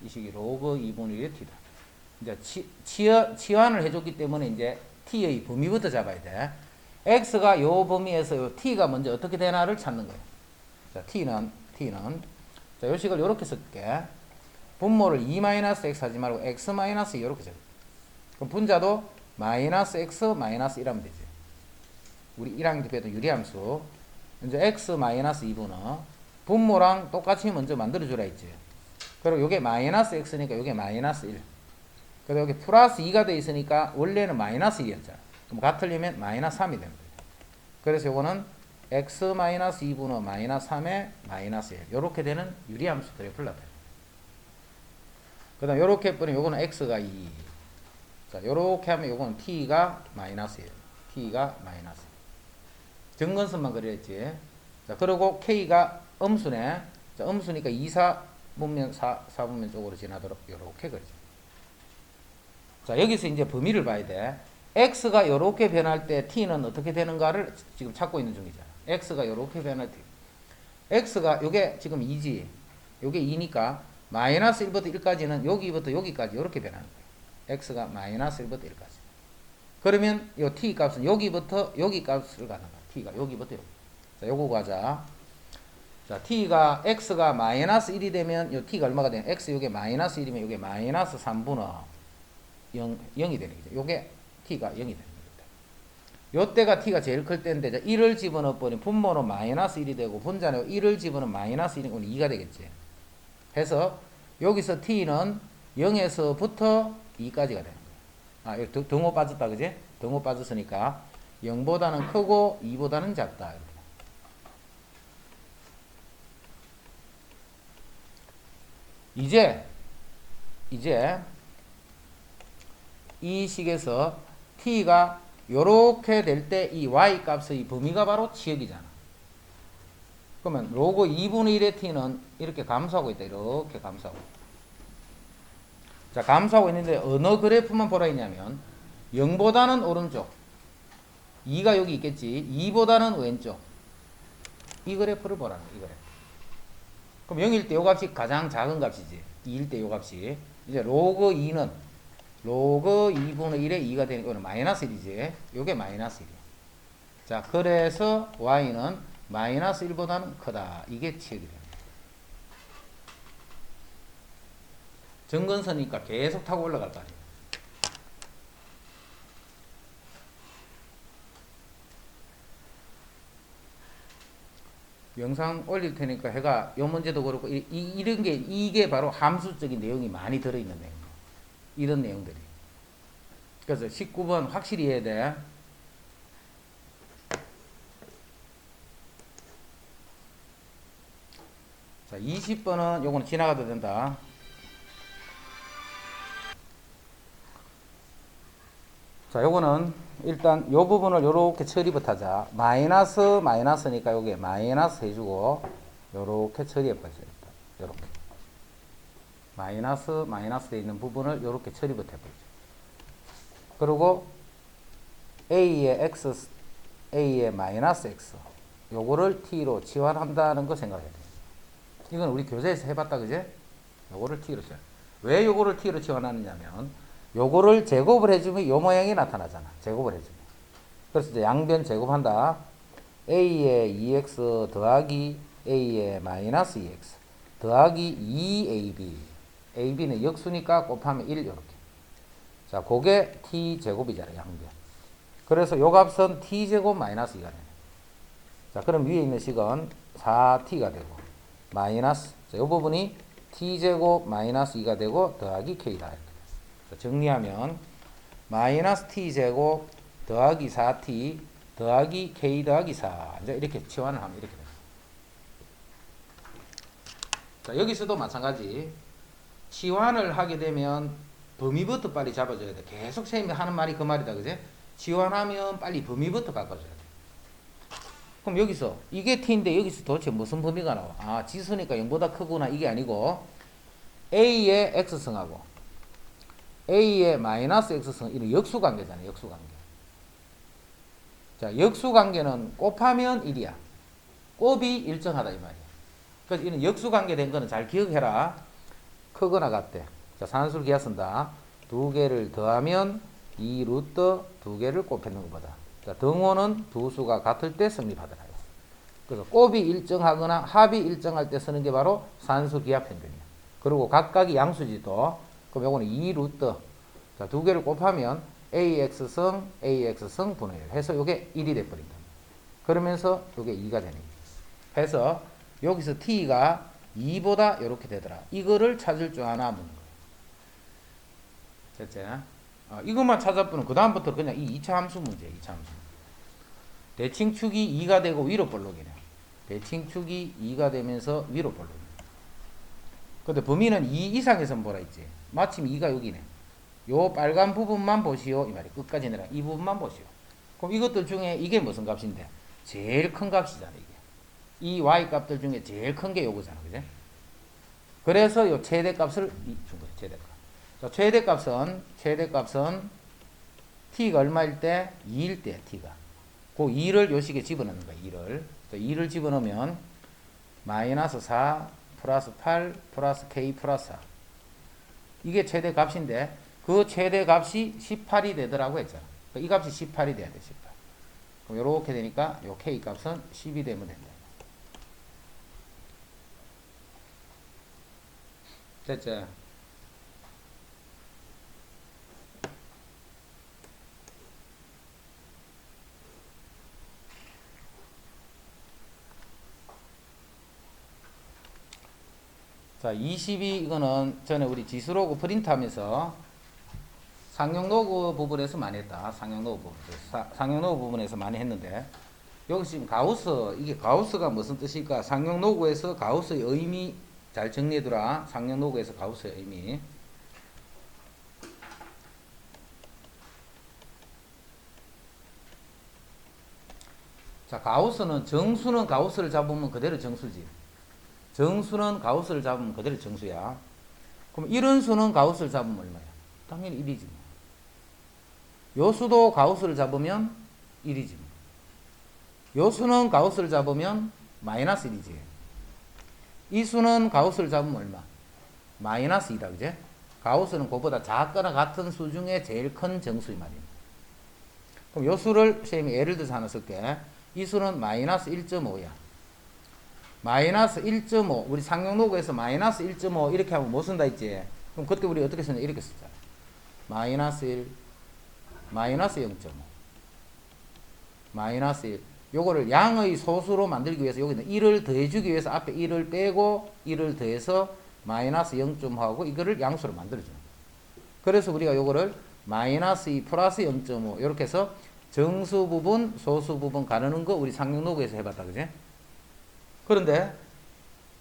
이 식이 로그 2분의 1의 t다. 이제 치환을 해줬기 때문에 이제 t의 범위부터 잡아야 돼. x가 요 범위에서 요 t가 먼저 어떻게 되나를 찾는 거예요. 자, t는, 자, 요 식을 요렇게 쓸게. 분모를 2-x 하지 말고 x- 이렇게 적어. 그럼 분자도 마이너스 x 마이너스 1하면 되지. 우리 1학년 때 배웠던 유리함수. 이제 x 마이너스 2분의 분모랑 똑같이 먼저 만들어주라 했지. 그리고 요게 마이너스 x니까 요게 마이너스 1. 그리고 여기 플러스 2가 돼 있으니까 원래는 마이너스 1이었잖아. 그럼 같으려면 마이너스 3이 되는 거예요. 그래서 요거는 x 마이너스 2분의 마이너스 3의 마이너스 1. 요렇게 되는 유리함수 그래프를 나타내. 그 다음 요렇게 뿌리면 요거는 x가 2. 자, 요렇게 하면 요거는 t가 마이너스 1. t가 마이너스 1. 정근선만 그렸지. 자, 그리고 k가 음수네. 자, 음수니까 2, 4분면 4분면 쪽으로 지나도록 요렇게 그리죠. 자, 여기서 이제 범위를 봐야 돼. x가 요렇게 변할 때 t는 어떻게 되는가를 지금 찾고 있는 중이잖아. x가 요렇게 변할 때. x가 요게 지금 2지. 요게 2니까 마이너스 1부터 1까지는 여기부터 여기까지 요렇게 변하는 거예요. x가 마이너스 1부터 1까지. 그러면 요 t 값은 여기부터 여기 값을 가는 거야. t가 여기부터 여기. 자, 요거 가자. 자, t가 x가 마이너스 1이 되면 요 t가 얼마가 되냐? x 요게 마이너스 1이면 요게 마이너스 3분의 0이 되는 거죠. 요게 t가 0이 되는 겁니다. 요때가 t가 제일 클 때인데 1을 집어넣어 버리면 분모는 마이너스 1이 되고 분자는 1을 집어넣으면 마이너스 1이면 2가 되겠지. 해서 여기서 t는 0에서부터 2까지가 되는 거예요. 여기 등호 빠졌다, 그지? 등호 빠졌으니까 0보다는 크고 2보다는 작다. 이제 이 식에서 t가 요렇게 될 때 이 y 값의 범위가 바로 치역이잖아. 그러면 로그 2분의 1의 t는 이렇게 감소하고 있다. 이렇게 감소하고. 자, 감소하고 있는데 어느 그래프만 보라 했냐면 0보다는 오른쪽, 2가 여기 있겠지. 2보다는 왼쪽. 이 그래프를 보라는 거야. 이 그래프. 그럼 0일 때 요 값이 가장 작은 값이지. 2일 때 요 값이. 이제 로그 2는 로그 2분의 1에 2가 되는 거는 마이너스 1이지. 요게 마이너스 1이야. 자, 그래서 y는 마이너스 1보다는 크다. 이게 치역이 됩니다. 정근선이니까 계속 타고 올라갈 거 아니에요. 영상 올릴 테니까 해가 요 문제도 그렇고 이런 게 이게 바로 함수적인 내용이 많이 들어있는 내용. 이런 내용들이. 그래서 19번 확실히 해야 돼. 자, 20번은 요거는 지나가도 된다. 자, 요거는 일단 요 부분을 요렇게 처리부터 하자. 마이너스니까 요게 마이너스 해주고 요렇게 처리해보자. 요렇게 마이너스 돼 있는 부분을 요렇게 처리부터 해보자. 그리고 a의 x, a의 마이너스 x 요거를 t로 치환한다는 거 생각해야 돼. 이건 우리 교재에서 해봤다, 그제? 요거를 t로 치환. 왜 요거를 t로 치환하느냐면 요거를 제곱을 해주면 요 모양이 나타나잖아. 제곱을 해주면. 그래서 이제 양변 제곱한다. a의 2x 더하기 a의 마이너스 2x 더하기 2ab. ab는 역수니까 곱하면 1 이렇게. 자, 그게 t제곱이잖아, 양변. 그래서 요 값은 t제곱 마이너스 2가 되네. 자, 그럼 위에 있는 식은 4t가 되고 마이너스, 자, 요 부분이 t제곱 마이너스 2가 되고 더하기 k다. 이렇게. 자, 정리하면 마이너스 t제곱 더하기 4t 더하기 k 더하기 4. 이제 이렇게 치환을 하면 이렇게 됩니다. 자, 여기서도 마찬가지. 치환을 하게 되면 범위부터 빨리 잡아줘야 돼. 계속 선생님이 하는 말이 그 말이다, 그제? 치환하면 빨리 범위부터 바꿔줘야 돼. 그럼 여기서 이게 t인데 여기서 도대체 무슨 범위가 나와? 아, 지수니까 0보다 크구나. 이게 아니고 a의 x승하고 a의 마이너스 x승, 이런 역수관계잖아요. 역수관계. 자, 역수관계는 곱하면 1이야. 곱이 일정하다 이 말이야. 그래서 이런 역수관계 된 거는 잘 기억해라. 크거나 같대. 자, 산술 기하 쓴다. 두 개를 더하면 2 루트 두 개를 곱했는 것보다. 자, 등호는 두 수가 같을 때 성립하더라. 그래서 곱이 일정하거나 합이 일정할 때 쓰는 게 바로 산술 기하 평균이야. 그리고 각각이 양수지 또. 그럼 요거는 2 루트. 자, 두 개를 곱하면 AX승 분의 1 해서 요게 1이 돼버린다. 그러면서 요게 2가 되네. 해서 여기서 T가 2보다 이렇게 되더라. 이거를 찾을 줄 아나 묻는 거야. 됐지? 이것만 찾아보면 그 다음부터 그냥 이 2차 함수 문제야. 2차 함수. 대칭축이 2가 되고 위로 볼록이네. 대칭축이 2가 되면서 위로 볼록이네. 근데 범위는 2 이상에서 뭐라 했지? 마침 2가 여기네. 요 빨간 부분만 보시오 이 말이. 끝까지 내려 이 부분만 보시오. 그럼 이것들 중에 이게 무슨 값인데? 제일 큰 값이잖아 이게. 이 y 값들 중에 제일 큰 게 요거잖아, 그제? 그래서 요 최대값을 준 거예요. 최대값. 자, 최대값은 t가 얼마일 때? 2일 때 t가. 그 2를 요 식에 집어넣는 거야. 2를. 2를 집어넣으면 마이너스 4 플러스 8 플러스 k 플러스 4. 이게 최대값인데 그 최대값이 18이 되더라고 했잖아. 이 값이 18이 돼야 돼. 18. 그럼 요렇게 되니까 요 k 값은 10이 되면 된다. 됐죠? 자, 22 이거는 전에 우리 지수로그 프린트하면서 상용로그 부분에서 많이 했다. 상용로그 부분에서 많이 했는데 여기 지금 가우스, 이게 가우스가 무슨 뜻일까? 상용로그에서 가우스의 의미 잘 정리해두라. 상용로그에서 가우스의 의미. 자, 가우스는 정수는 가우스를 잡으면 그대로 정수지. 정수는 가우스를 잡으면 그대로 정수야. 그럼 이런 수는 가우스를 잡으면 얼마야? 당연히 1이지. 요 수도 가우스를 잡으면 1이지. 요 수는 가우스를 잡으면 마이너스 1이지. 이 수는 가우스를 잡으면 얼마? 마이너스 2다, 그제? 가우스는 그보다 작거나 같은 수 중에 제일 큰 정수이 말이야. 그럼 요 수를 선생님이 예를 들어서 하나 쓸게. 이 수는 마이너스 1.5야. 마이너스 1.5. 우리 상용로그에서 마이너스 1.5 이렇게 하면 뭐 쓴다 했지? 그럼 그때 우리 어떻게 썼냐? 이렇게 썼잖아. 마이너스 1, 마이너스 0.5, 마이너스 1. 요거를 양의 소수로 만들기 위해서 여기는 1을 더해주기 위해서 앞에 1을 빼고 1을 더해서 마이너스 0.5하고 이거를 양수로 만들어주는 거야. 그래서 우리가 요거를 마이너스 2 플러스 0.5 이렇게 해서 정수 부분, 소수 부분 가르는 거 우리 상용로그에서 해봤다, 그지? 그런데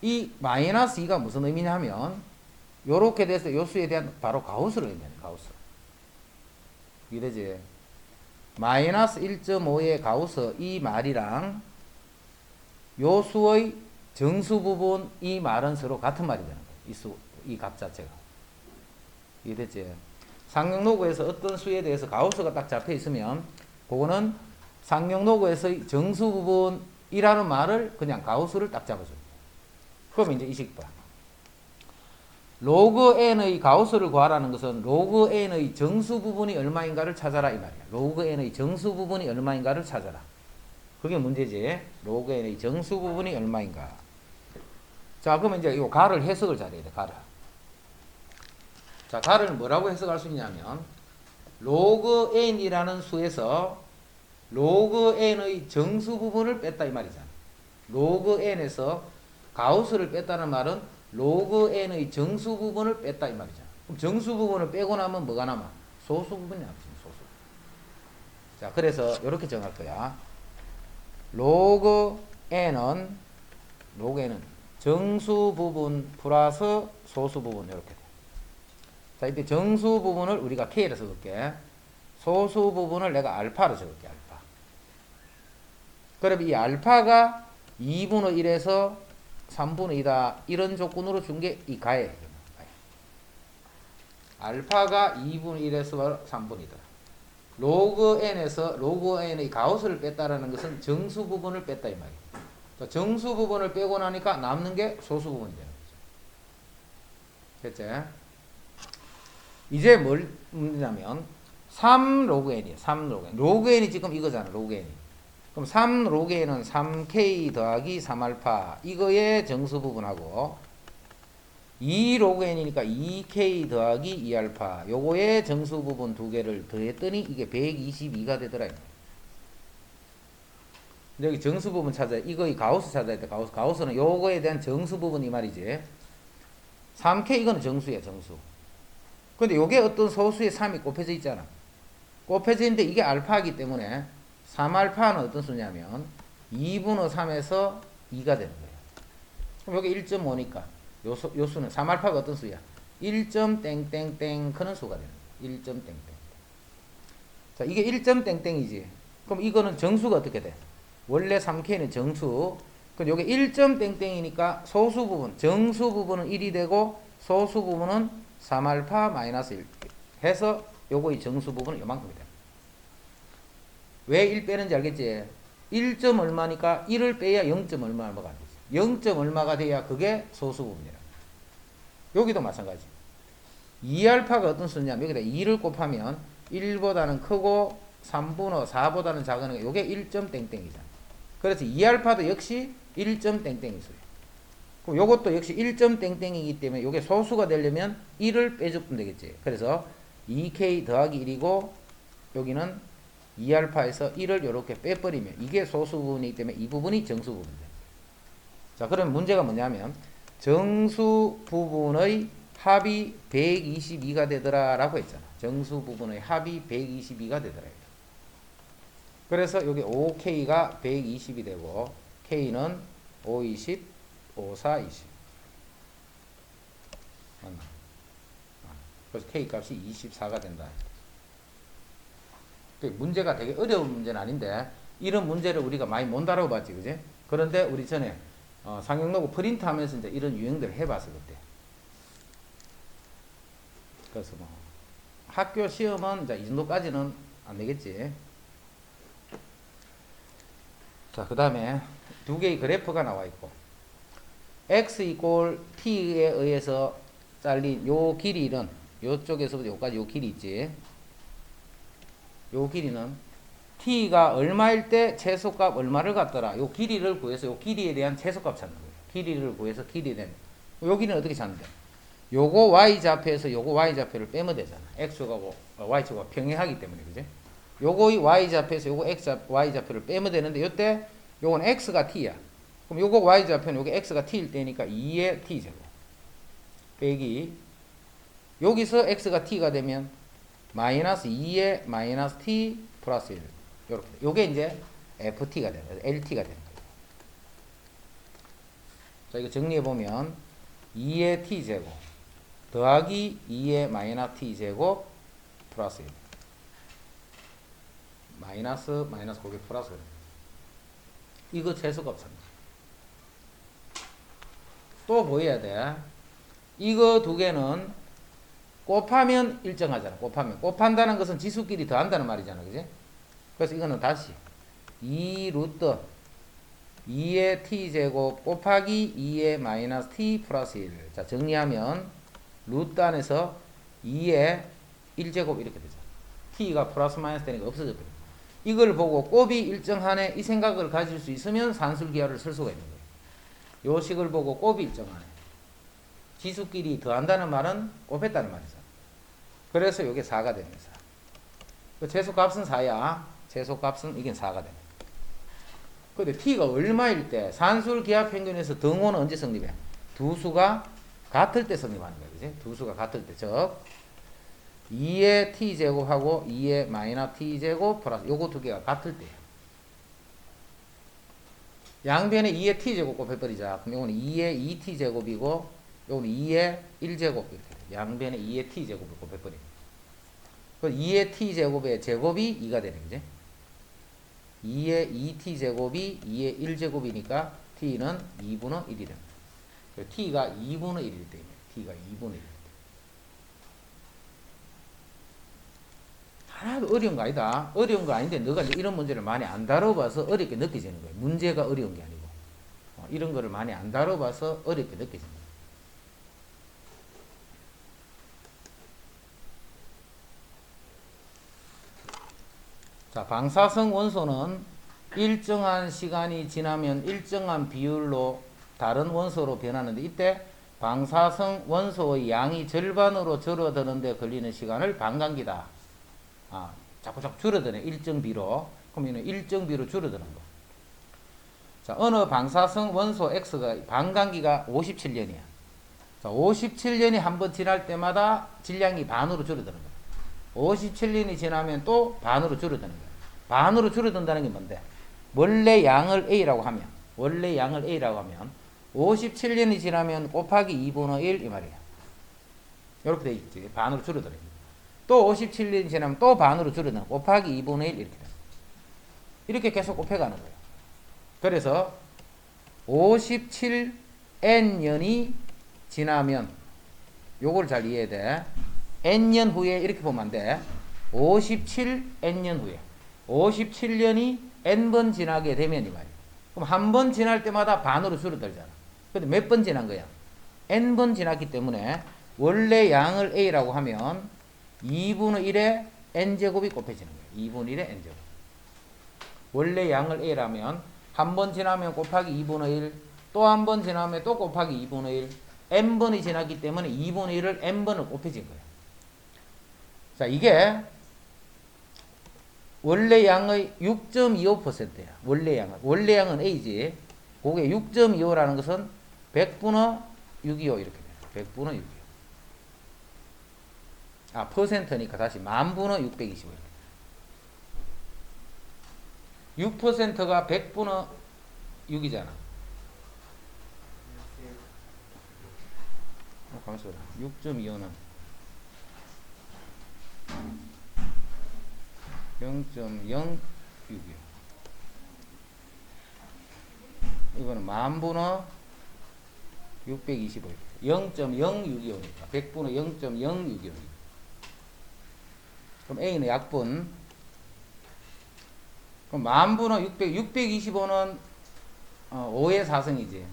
이 마이너스 2가 무슨 의미냐 하면 요렇게 돼서 요 수에 대한 바로 가우스를 의미하네. 가우스. 이게 되지? 마이너스 1.5의 가우스 이 말이랑 요 수의 정수 부분 이 말은 서로 같은 말이 되는 거예요. 이 값 자체가. 이해됐지? 상용로그에서 어떤 수에 대해서 가우스가 딱 잡혀 있으면 그거는 상용로그에서의 정수 부분이라는 말을 그냥 가우스를 딱 잡아줘요. 그럼 이제 이 식 봐. 로그 n의 가우스를 구하라는 것은 로그 n의 정수 부분이 얼마인가를 찾아라 이 말이야. 로그 n의 정수 부분이 얼마인가를 찾아라. 그게 문제지. 로그 n의 정수 부분이 얼마인가. 자, 그러면 이제 이 가를 해석을 잘해야 돼. 가를. 자, 가를 뭐라고 해석할 수 있냐면 로그 n이라는 수에서 로그 n의 정수 부분을 뺐다 이 말이잖아. 로그 n에서 가우스를 뺐다는 말은 로그 n의 정수 부분을 뺐다 이 말이잖아. 그럼 정수 부분을 빼고 나면 뭐가 남아? 소수 부분이 남지. 소수. 자, 그래서 이렇게 정할 거야. 로그 n은 정수 부분 플러스 소수 부분 이렇게 돼. 자, 이때 정수 부분을 우리가 K로 적을게. 소수 부분을 내가 알파로 적을게. 알파. 그럼 이 알파가 2분의 1에서 3분의 2다. 이런 조건으로 준 게 이 가에. 알파가 2분의 1에서 3분의 2다. 로그 n에서 로그 n의 가우스를 뺐다라는 것은 정수 부분을 뺐다 이 말이야. 정수 부분을 빼고 나니까 남는 게 소수 부분이 되는 거죠. 됐지? 이제 뭘 문제냐면 3 로그 n이에요. 3 로그 n. 로그 n이 지금 이거잖아. 로그 n이. 그럼 3 로그 n은 3k 더하기 3알파 이거의 정수 부분하고 2 로그 n이니까 2k 더하기 2알파 요거의 정수 부분 두 개를 더했더니 이게 122가 되더라. 여기 정수 부분 찾아야 이거의 가우스 찾아야 돼. 가우스는 요거에 대한 정수 부분 이 말이지. 3k 이거는 정수야. 정수. 근데 요게 어떤 소수에 3이 곱해져 있잖아. 곱해져 있는데 이게 알파이기 때문에 3알파는 어떤 수냐면 2분의 3에서 2가 되는 거예요. 그럼 요게 1.5니까 요 수는 3알파가 어떤 수야? 1.땡땡땡 크는 수가 되는 거예요. 1.땡땡. 자, 이게 1.땡땡이지. 그럼 이거는 정수가 어떻게 돼? 원래 3K는 정수. 그럼 요게 1.땡땡이니까 소수 부분, 정수 부분은 1이 되고 소수 부분은 3알파 마이너스 1 해서 요거의 정수 부분은 요만큼이 돼. 왜 1 빼는지 알겠지? 1점 얼마니까 1을 빼야 0. 얼마가 안 되지. 0. 얼마가 돼야 그게 소수 부분이라. 여기도 마찬가지. 2알파가 어떤 수냐면 여기다 2를 곱하면 1보다는 크고 3분의 4보다는 작은 게 요게 1.땡땡이잖아. 그래서 2알파도 역시 1.땡땡이 수예요. 그럼 요것도 역시 1.땡땡이기 때문에 요게 소수가 되려면 1을 빼주면 되겠지. 그래서 2k 더하기 1이고 여기는 2알파에서 1을 이렇게 빼버리면 이게 소수 부분이기 때문에 이 부분이 정수 부분이다. 자, 그럼 문제가 뭐냐면 정수 부분의 합이 122가 되더라 라고 했잖아. 정수 부분의 합이 122가 되더라. 그래서 여기 5K가 120이 되고 K는 520, 54, 20 맞나? 그래서 K 값이 24가 된다. 문제가 되게 어려운 문제는 아닌데 이런 문제를 우리가 많이 못 다뤄봤지, 그지? 그런데 우리 전에 상용로그 프린트 하면서 이제 이런 유형들을 해봤어 그때. 그래서 뭐 학교 시험은 이제 이 정도까지는 안 되겠지. 자, 그 다음에 두 개의 그래프가 나와 있고 x 이꼴 t에 의해서 잘린 요 길이는 요쪽에서부터 요까지 요 길이 있지. 요 길이는 t가 얼마일 때 최소값 얼마를 갖더라. 요 길이를 구해서 요 길이에 대한 최소값 찾는 거예요. 길이를 구해서 길이에 대한 요 길이는 어떻게 찾는데? 요거 y좌표에서 요거 y좌표를 빼면 되잖아. x하고 y좌표가 평행하기 때문에, 그지? 요거의 y좌표에서 요거 y좌표를 빼면 되는데 요때 요건 x가 t야. 그럼 요거 y좌표는 요게 x가 t일 때니까 2의 t제곱 빼기 여기서 x가 t가 되면 마이너스 2의 마이너스 t 플러스 1 요렇게 요게 이제 ft가 되는 거예요. lt가 되는 거예요. 자, 이거 정리해보면 2의 t제곱 더하기 2의 마이너스 t제곱 플러스 1 마이너스 거기 플러스. 이거 최소값입니다. 또 뭐 해야 돼? 이거 두 개는 곱하면 일정하잖아. 곱한다는 것은 지수끼리 더한다는 말이잖아. 그지? 그래서 이거는 다시 2 루트 2의 t제곱 곱하기 2의 마이너스 t 플러스 1. 자, 정리하면 루트 안에서 2의 1제곱 이렇게 되죠. t가 플러스 마이너스 되니까 없어져 버려. 이걸 보고 곱이 일정하네 이 생각을 가질 수 있으면 산술기하를 쓸 수가 있는 거예요. 요 식을 보고 곱이 일정하네. 지수끼리 더한다는 말은 곱했다는 말이죠. 그래서 이게 4가 됩니다. 그 최소값은 4야. 최소값은 이게 4가 됩니다. 근데 t가 얼마일 때 산술기하평균에서 등호는 언제 성립해? 두 수가 같을 때 성립하는 거야. 그지? 두 수가 같을 때. 즉 2의 t제곱하고 2의 마이너스 t제곱 플러스 요거 두 개가 같을 때예요. 양변에 2의 t제곱 곱해버리자. 그럼 요거는 2의 2t제곱이고 요거는 2의 1제곱 이렇게 돼. 양변에 2의 t제곱을 곱해버려. 그 2의 t제곱의 제곱이 2가 되는 거지. 2의 2t제곱이 2의 1제곱이니까 t는 2분의 1이 됩니다. t가 2분의 1일 때입니다. t가 2분의 1일 때. 하나도 어려운 거 아니다. 어려운 거 아닌데 너가 이런 문제를 많이 안 다뤄봐서 어렵게 느껴지는 거예요. 문제가 어려운 게 아니고 이런 거를 많이 안 다뤄봐서 어렵게 느껴지는 거예요. 자, 방사성 원소는 일정한 시간이 지나면 일정한 비율로 다른 원소로 변하는데 이때 방사성 원소의 양이 절반으로 줄어드는 데 걸리는 시간을 반감기다. 자꾸 줄어드네. 일정 비로. 그럼 이는 일정 비로 줄어드는 거. 자, 어느 방사성 원소 X가 반감기가 57년이야. 자, 57년이 한 번 지날 때마다 질량이 반으로 줄어드는 거야. 57년이 지나면 또 반으로 줄어드는 거야. 반으로 줄어든다는 게 뭔데? 원래 양을 A라고 하면 57년이 지나면 곱하기 2분의 1 이 말이야. 이렇게 돼 있지. 반으로 줄어드는 거야. 또 57년이 지나면 또 반으로 줄어드는 곱하기 2분의 1 이렇게 돼. 이렇게 계속 곱해가는 거예요. 그래서 57n년이 지나면 요걸 잘 이해해야 돼. n년 후에 이렇게 보면 안 돼. 57n년 후에 57년이 n번 지나게 되면 이 말이야. 그럼 한 번 지날 때마다 반으로 줄어들잖아. 근데 몇 번 지난 거야? n번 지났기 때문에 원래 양을 a라고 하면 2분의 1의 n제곱이 곱해지는 거야. 2분의 1의 n제곱. 원래 양을 a라면 한 번 지나면 곱하기 2분의 1, 또 한 번 지나면 또 곱하기 2분의 1, n번이 지났기 때문에 2분의 1을 n번을 곱해진 거야. 자, 이게 원래 양의 6.25%야. 원래 양은 A지. 그게 6.25라는 것은 100분의 625 이렇게 돼요. 100분의 625. 퍼센트니까 다시 10,000분의 625 이렇게. 6%가 100분의 6이잖아. 가만있어 봐. 6.25는 0.066이요. 이거는 10,000분의 625. 0.065니까 100분의 0.065. 그럼 A는 약분. 그럼 10,000분의 625는 5의 4승이지.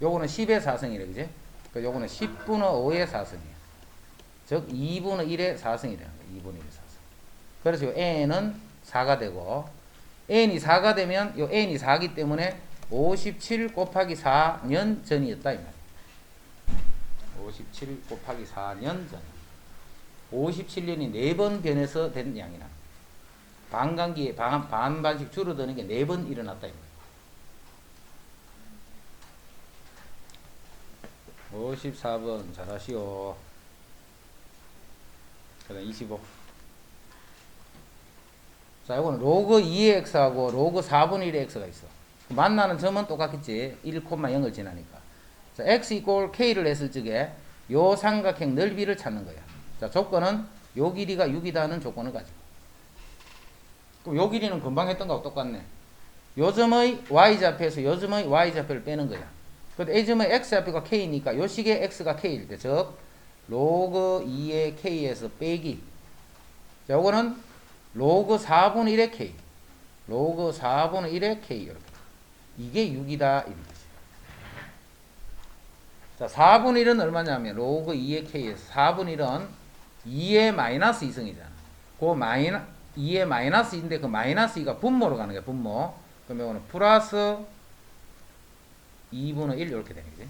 요거는 10의 4승이래, 그지? 요거는 10분의 5의 4승이야. 즉 2분의 1의 4승이라는 거야. 2분의 1의 4승. 그래서 요 n은 4가 되고 n이 4가 되면 요 n이 4기 때문에 57 곱하기 4년 전이었다 이 말이야. 57 곱하기 4년 전. 57년이 4번 변해서 된 양이나 반감기에 반반씩 줄어드는 게 4번 일어났다 이 말이야. 54번 잘하시오. 그다음 25. 자, 이거는 로그 2의 x하고 로그 4분의 1의 x가 있어. 만나는 점은 똑같겠지. 1,0을 지나니까. 자, x 이꼴 k를 했을 적에 요 삼각형 넓이를 찾는 거야. 자, 조건은 요 길이가 6이다는 조건을 가지고. 그럼 요 길이는 금방 했던 거하고 똑같네. 요점의 y좌표에서 요점의 y좌표를 빼는 거야. 근데 a점의 x좌표가 k니까 요 식의 x가 k일 때, 즉 로그 2의 k에서 빼기. 자, 요거는 로그 4분의 1의 k. 로그 4분의 1의 k 이렇게. 이게 6이다. 자, 4분의 1은 얼마냐면 로그 2의 k에서 4분의 1은 2의 마이너스 2승이잖아. 그 2의 마이너스 2인데 그 마이너스 2가 분모로 가는 거야. 분모. 그럼 이거는 플러스 2분의 1 이렇게 되는 거지.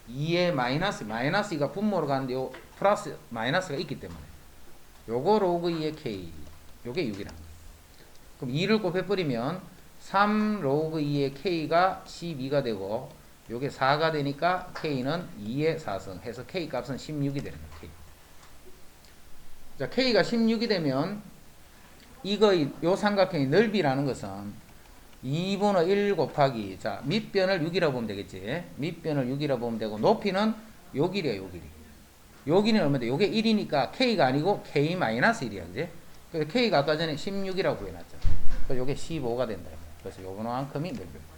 2의 마이너스 2가 분모로 가는데 요 플러스 마이너스가 있기 때문에 요거 로그 2의 k 요게 6이란 거야. 그럼 2를 곱해버리면 3 로그 2의 k가 12가 되고 요게 4가 되니까 k는 2의 4승 해서 k 값은 16이 되는 거야. k. 자, k가 16이 되면 요 삼각형의 넓이라는 것은 2분의 1 곱하기, 자, 밑변을 6이라고 보면 되겠지. 밑변을 6이라고 보면 되고, 높이는 요 길이야, 요 길이. 요 길이는 얼마인데, 요게 1이니까 k가 아니고 k-1이야, 그지? 그래서 k가 아까 전에 16이라고 구해놨죠. 그래서 요게 15가 된다. 그래서 요만큼이 넓이.